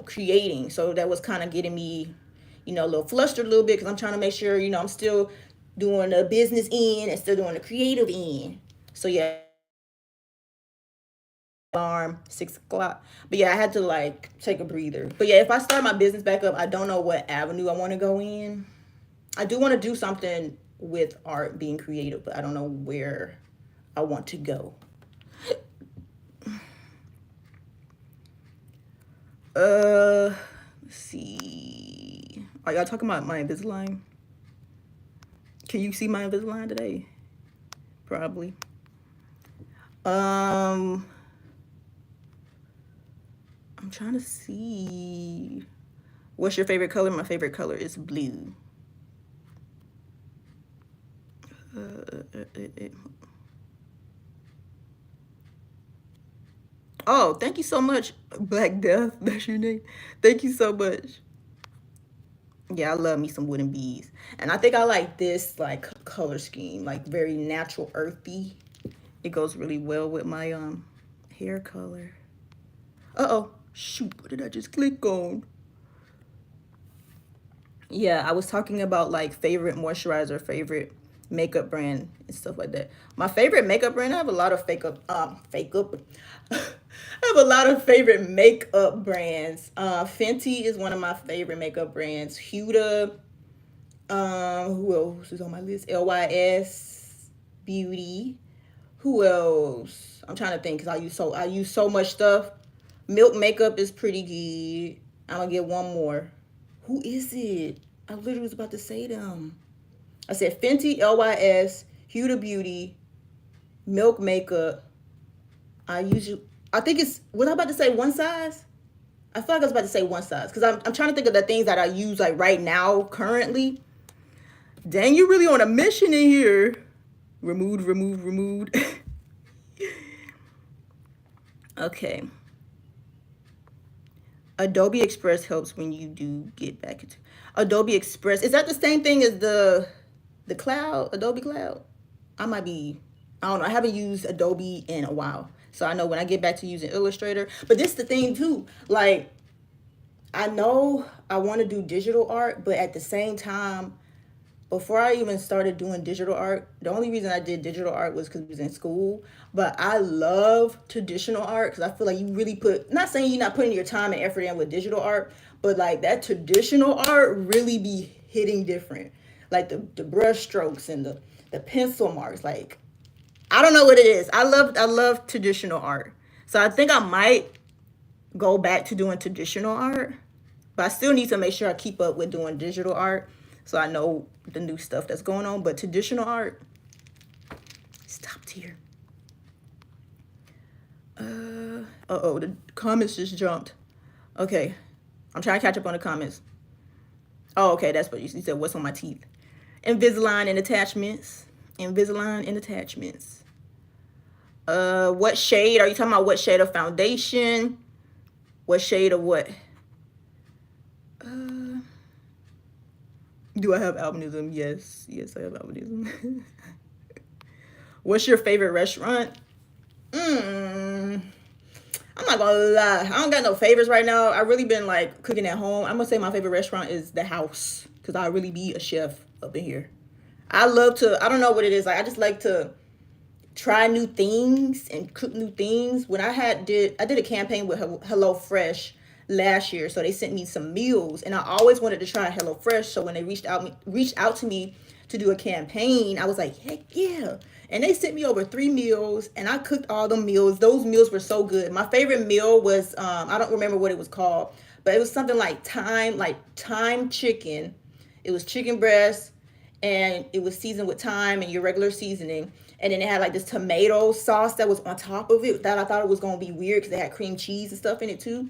creating. So that was kind of getting me, a little flustered a little bit because I'm trying to make sure, I'm still doing the business end and still doing the creative end. So yeah, alarm 6 o'clock. But yeah, I had to like take a breather. But yeah, if I start my business back up, I don't know what avenue I want to go in. I do want to do something with art, being creative, but I don't know where I want to go. Let's see. Are y'all talking about my Invisalign? Can you see my Invisalign today? Probably. I'm trying to see. What's your favorite color? My favorite color is blue. Oh, thank you so much, Black Death. That's your name. Thank you so much. Yeah, I love me some wooden beads. And I think I like this like color scheme, like very natural earthy. It goes really well with my hair color. Uh-oh. Shoot, what did I just click on? Yeah, I was talking about like favorite moisturizer, favorite makeup brand and stuff like that. My favorite makeup brand, I have a lot of fake up. I have a lot of favorite makeup brands. Fenty is one of my favorite makeup brands. Huda, who else is on my list? LYS Beauty. Who else? I'm trying to think because I use so much stuff. Milk Makeup is pretty good. I'm gonna get one more. Who is it? I literally was about to say them. I said Fenty, LYS, Huda Beauty, Milk Makeup. I think it's, was I about to say One Size? I feel like I was about to say One Size because I'm trying to think of the things that I use like right now, currently. Dang, you really on a mission in here. Removed. Okay. Adobe Express helps when you do get back into Adobe Express. Is that the same thing as the cloud, Adobe Cloud? I don't know. I haven't used Adobe in a while. So I know when I get back to using Illustrator. But this is the thing too. Like, I know I want to do digital art, but at the same time, before I even started doing digital art, the only reason I did digital art was because it was in school. But I love traditional art because I feel like you really not saying you're not putting your time and effort in with digital art, but like that traditional art really be hitting different. Like the brush strokes and the pencil marks. Like, I don't know what it is. I love traditional art. So I think I might go back to doing traditional art, but I still need to make sure I keep up with doing digital art so I know the new stuff that's going on. But traditional art is top tier. Uh-oh, the comments just jumped. Okay, I'm trying to catch up on the comments. Oh, okay, that's what you said. What's on my teeth? Invisalign and attachments. Invisalign and attachments. What shade? Are you talking about what shade of foundation? What shade of what? Do I have albinism? Yes, I have albinism. What's your favorite restaurant? I'm not gonna lie. I don't got no favorites right now. I really been like cooking at home. I'm gonna say my favorite restaurant is the house because I really be a chef up in here. I don't know what it is. Like, I just like to try new things and cook new things. When I did a campaign with HelloFresh last year, so they sent me some meals, and I always wanted to try HelloFresh. So when they reached out to me to do a campaign, I was like, heck yeah. And they sent me over 3 meals, and I cooked all the meals. Those meals were so good. My favorite meal was I don't remember what it was called, but it was something like thyme chicken. It was chicken breast, and it was seasoned with thyme and your regular seasoning. And then it had like this tomato sauce that was on top of it that I thought it was going to be weird because it had cream cheese and stuff in it too.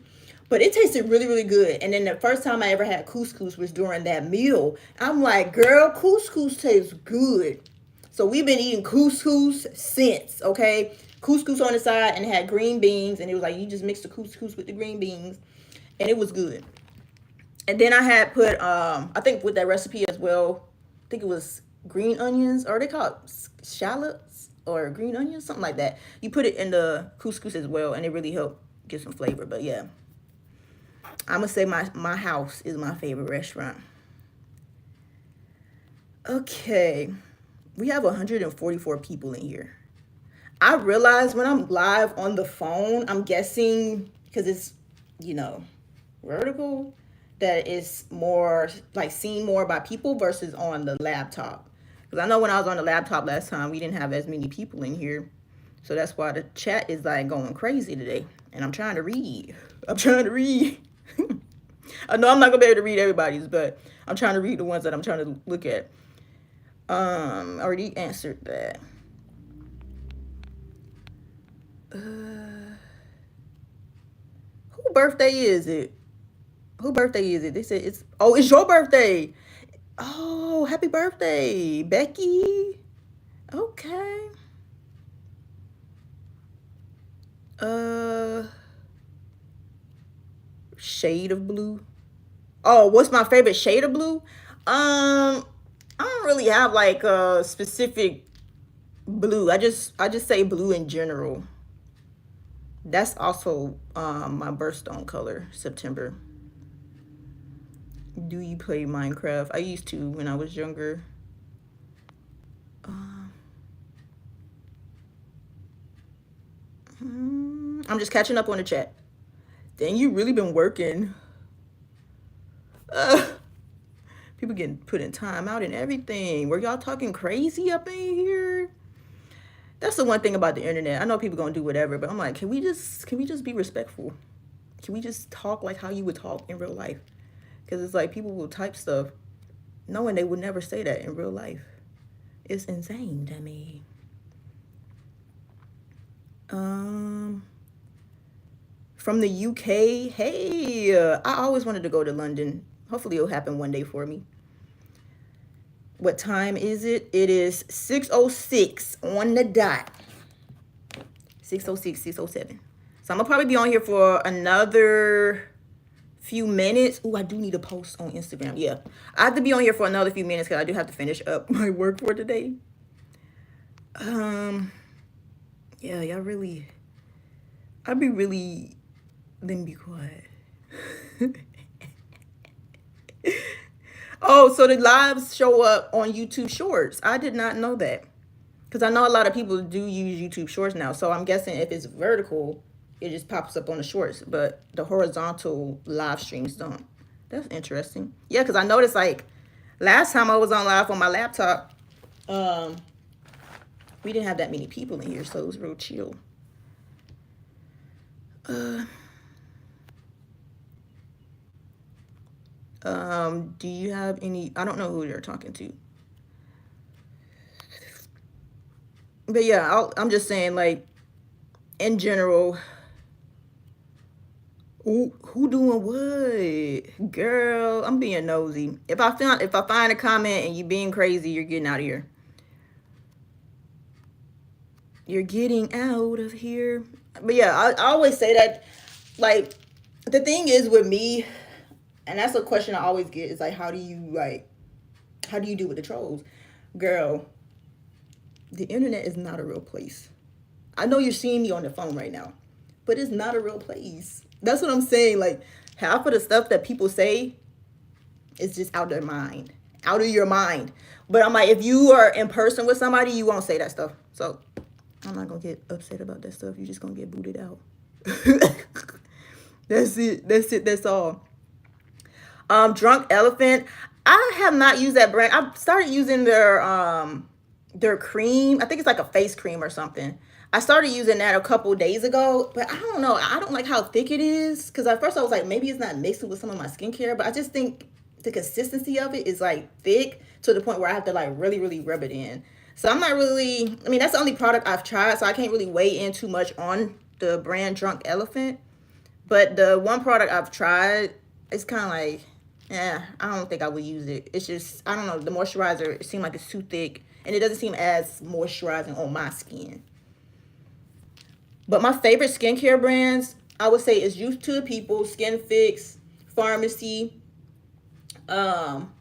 But it tasted really, really good. And then the first time I ever had couscous was during that meal. I'm like, girl, couscous tastes good. So we've been eating couscous since, okay? Couscous on the side, and it had green beans. And it was like, you just mix the couscous with the green beans. And it was good. And then I had put, I think with that recipe as well, I think it was green onions, or they call it shallots or green onions, something like that. You put it in the couscous as well, and it really helped get some flavor. But yeah, I'm gonna say my house is my favorite restaurant. Okay. We have 144 people in here. I realize when I'm live on the phone, I'm guessing because it's, you know, vertical, that it's more like seen more by people versus on the laptop. Because I know when I was on the laptop last time, we didn't have as many people in here. So that's why the chat is like going crazy today. And I'm trying to read. I'm trying to read. I know I'm not gonna be able to read everybody's, but I'm trying to read the ones that I'm trying to look at. I already answered that. Who birthday is it? Who birthday is it? They said it's your birthday. Oh, happy birthday, Becky. Okay. Uh Shade of blue. Oh, what's my favorite shade of blue? I don't really have like a specific blue. I just say blue in general. That's also my birthstone color, September. Do you play Minecraft? I used to when I was younger. I'm just catching up on the chat. Dang, you really been working. Uh, People getting put in time out and everything. Were y'all talking crazy up in here? That's the one thing about the internet. I know people gonna do whatever, but I'm like, can we just be respectful? Can we just talk like how you would talk in real life? Because it's like people will type stuff knowing they would never say that in real life. It's insane to me. Um, from the UK. Hey, I always wanted to go to London. Hopefully, it'll happen one day for me. What time is it? It is 6:06 on the dot. 6:06, 6:07. So I'm gonna probably be on here for another few minutes. Oh, I do need to post on Instagram. Yeah, I have to be on here for another few minutes because I do have to finish up my work for today. Yeah, y'all really. I'd be really. Let me be quiet. Oh, so the lives show up on YouTube Shorts. I did not know that. Because I know a lot of people do use YouTube Shorts now. So I'm guessing if it's vertical, it just pops up on the shorts. But the horizontal live streams don't. That's interesting. Yeah, because I noticed like last time I was on live on my laptop, um, we didn't have that many people in here. So it was real chill. Do you have any? I don't know who you're talking to. But yeah, I'm just saying, like, in general, who doing what? Girl, I'm being nosy. If I find a comment and you being crazy, you're getting out of here. You're getting out of here. But yeah, I always say that. Like, the thing is with me, and that's a question I always get, is like, how do you deal with the trolls? Girl, the internet is not a real place. I know you're seeing me on the phone right now, but it's not a real place. That's what I'm saying. Like, half of the stuff that people say is just out of their mind, out of your mind. But I'm like, if you are in person with somebody, you won't say that stuff. So I'm not gonna get upset about that stuff. You're just gonna get booted out. That's it. That's it. That's all. Drunk Elephant. I have not used that brand. I've started using their cream. I think it's like a face cream or something. I started using that a couple days ago, but I don't know. I don't like how thick it is because at first I was like, maybe it's not mixed with some of my skincare, but I just think the consistency of it is like thick to the point where I have to like really, really rub it in. So I'm not really, I mean, that's the only product I've tried, so I can't really weigh in too much on the brand Drunk Elephant. But the one product I've tried, it's kind of like, yeah, I don't think I would use it. It's just, I don't know, the moisturizer, it seemed like it's too thick, and it doesn't seem as moisturizing on my skin. But my favorite skincare brands, I would say, is Youth to the People, Skin Fix, Pharmacy. Um,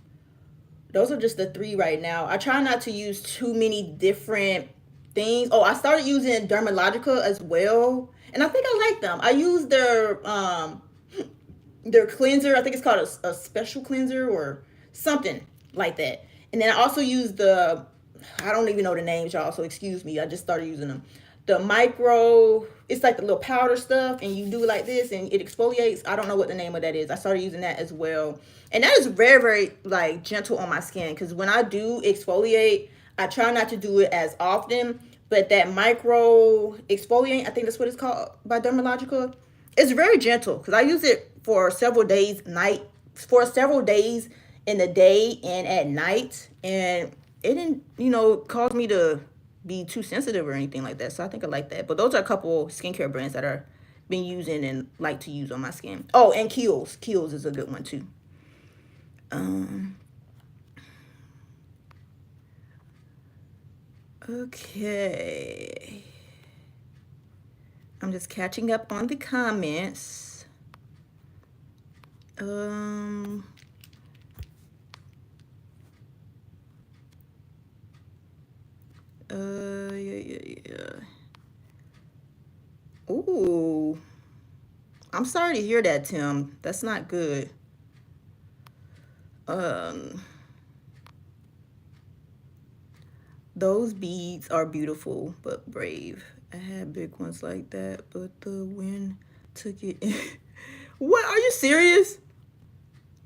those are just the three right now. I try not to use too many different things. Oh, I started using Dermalogica as well, and I think I like them. I use their cleanser. I think it's called a special cleanser or something like that. And then I also use the, I don't even know the names, y'all, so excuse me. I just started using them. The micro, it's like the little powder stuff, and you do it like this, and it exfoliates. I don't know what the name of that is. I started using that as well. And that is very, very, like, gentle on my skin. Because when I do exfoliate, I try not to do it as often. But that micro exfoliant, I think that's what it's called by Dermalogica, it's very gentle. Because I use it for several days, in the day and at night, and it didn't, cause me to be too sensitive or anything like that. So I think I like that. But those are a couple skincare brands that are been using and like to use on my skin. Oh, and Kiehl's. Kiehl's is a good one too. Okay. I'm just catching up on the comments. Yeah. Ooh. I'm sorry to hear that, Tim. That's not good. Those beads are beautiful but brave. I had big ones like that, but the wind took it. What? Are you serious?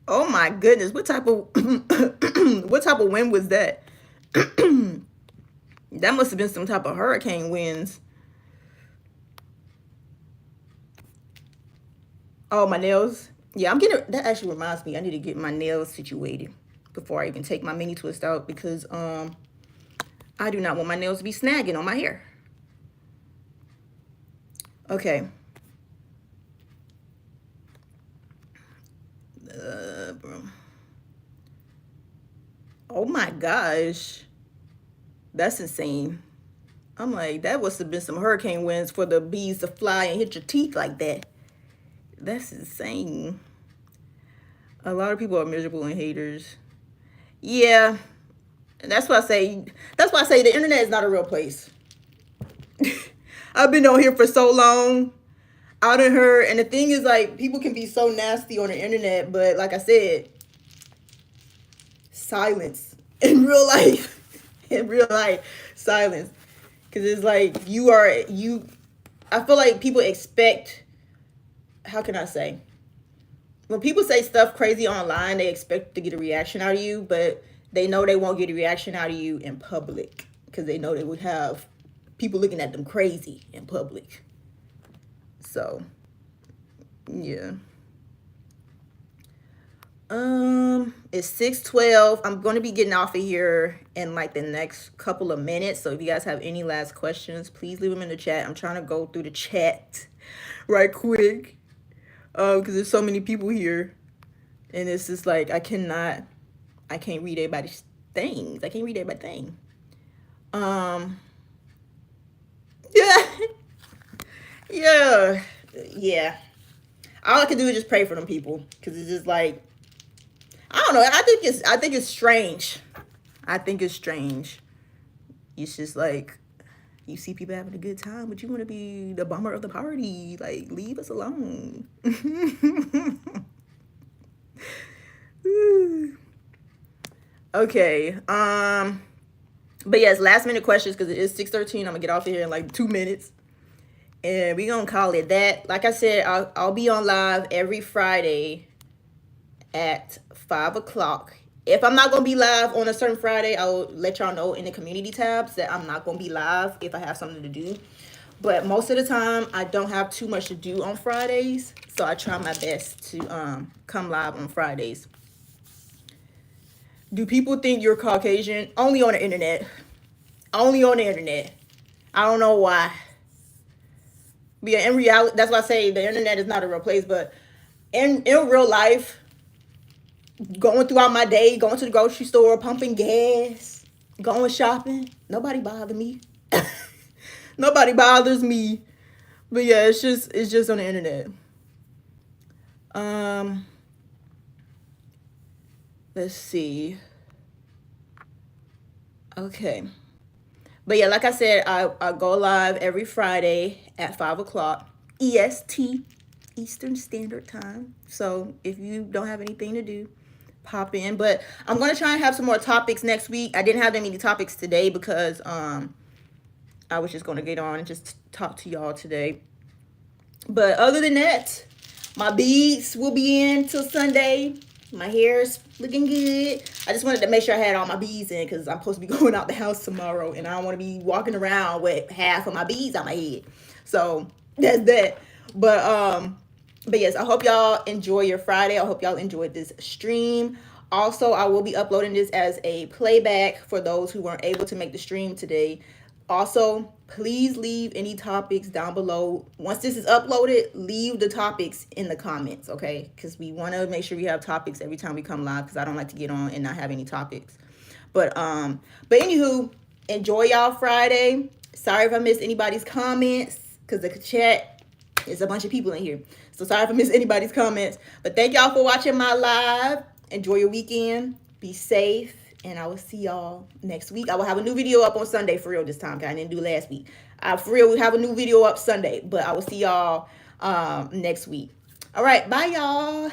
Oh my goodness! What type of what type of wind was that? That must have been some type of hurricane winds. Oh, my nails. Yeah, I'm getting. That actually reminds me. I need to get my nails situated before I even take my mini twist out, because I do not want my nails to be snagging on my hair. Okay. Bro. Oh my gosh. That's insane. I'm like, that must have been some hurricane winds for the bees to fly and hit your teeth like that. That's insane. A lot of people are miserable and haters. Yeah. And that's why I say the internet is not a real place. I've been on here for so long. I done heard, and the thing is, like, people can be so nasty on the internet, but like I said, silence in real life. In real life, silence. Because it's like, I feel like people expect, how can I say? When people say stuff crazy online, they expect to get a reaction out of you, but they know they won't get a reaction out of you in public, because they know they would have people looking at them crazy in public. So, yeah. It's 6:12. I'm going to be getting off of here in like the next couple of minutes. So if you guys have any last questions, please leave them in the chat. I'm trying to go through the chat right quick. Because there's so many people here. And it's just like, I can't read everybody's things. I can't read everybody's thing. Yeah. Yeah. All I can do is just pray for them people. Because it's just like, I don't know. I think it's strange. I think it's strange. It's just like, you see people having a good time, but you want to be the bummer of the party. Like, leave us alone. Okay. But yes, last minute questions, because it is 6:13. I'm gonna get off of here in like 2 minutes, and we're gonna call it that. Like I said, I'll be on live every Friday at 5 o'clock. If I'm not going to be live on a certain Friday, I'll let y'all know in the community tabs that I'm not going to be live if I have something to do. But most of the time, I don't have too much to do on Fridays. So I try my best to come live on Fridays. Do people think you're Caucasian? Only on the internet. Only on the internet. I don't know why. But yeah, in reality, that's why I say the internet is not a real place. But in real life, going throughout my day, going to the grocery store, pumping gas, going shopping, nobody bothers me. Nobody bothers me. But yeah, it's just on the internet. Let's see. Okay. But yeah, like I said, I go live every Friday at 5 o'clock EST, Eastern Standard Time. So if you don't have anything to do, pop in. But I'm gonna try and have some more topics next week. I didn't have that many topics today because I was just gonna get on and just talk to y'all today. But other than that, my beads will be in till Sunday. My hair's looking good. I just wanted to make sure I had all my beads in because I'm supposed to be going out the house tomorrow and I don't want to be walking around with half of my beads on my head. So that's that. But yes, I hope y'all enjoy your Friday. I hope y'all enjoyed this stream. Also, I will be uploading this as a playback for those who weren't able to make the stream today. Also, please leave any topics down below. Once this is uploaded, leave the topics in the comments, okay? Because we want to make sure we have topics every time we come live because I don't like to get on and not have any topics. But anywho, enjoy y'all Friday. Sorry if I missed anybody's comments because the chat is a bunch of people in here. So sorry if I missed anybody's comments. But thank y'all for watching my live. Enjoy your weekend. Be safe. And I will see y'all next week. I will have a new video up on Sunday for real this time. Cause I didn't do last week. For real, we have a new video up Sunday. But I will see y'all next week. All right. Bye, y'all.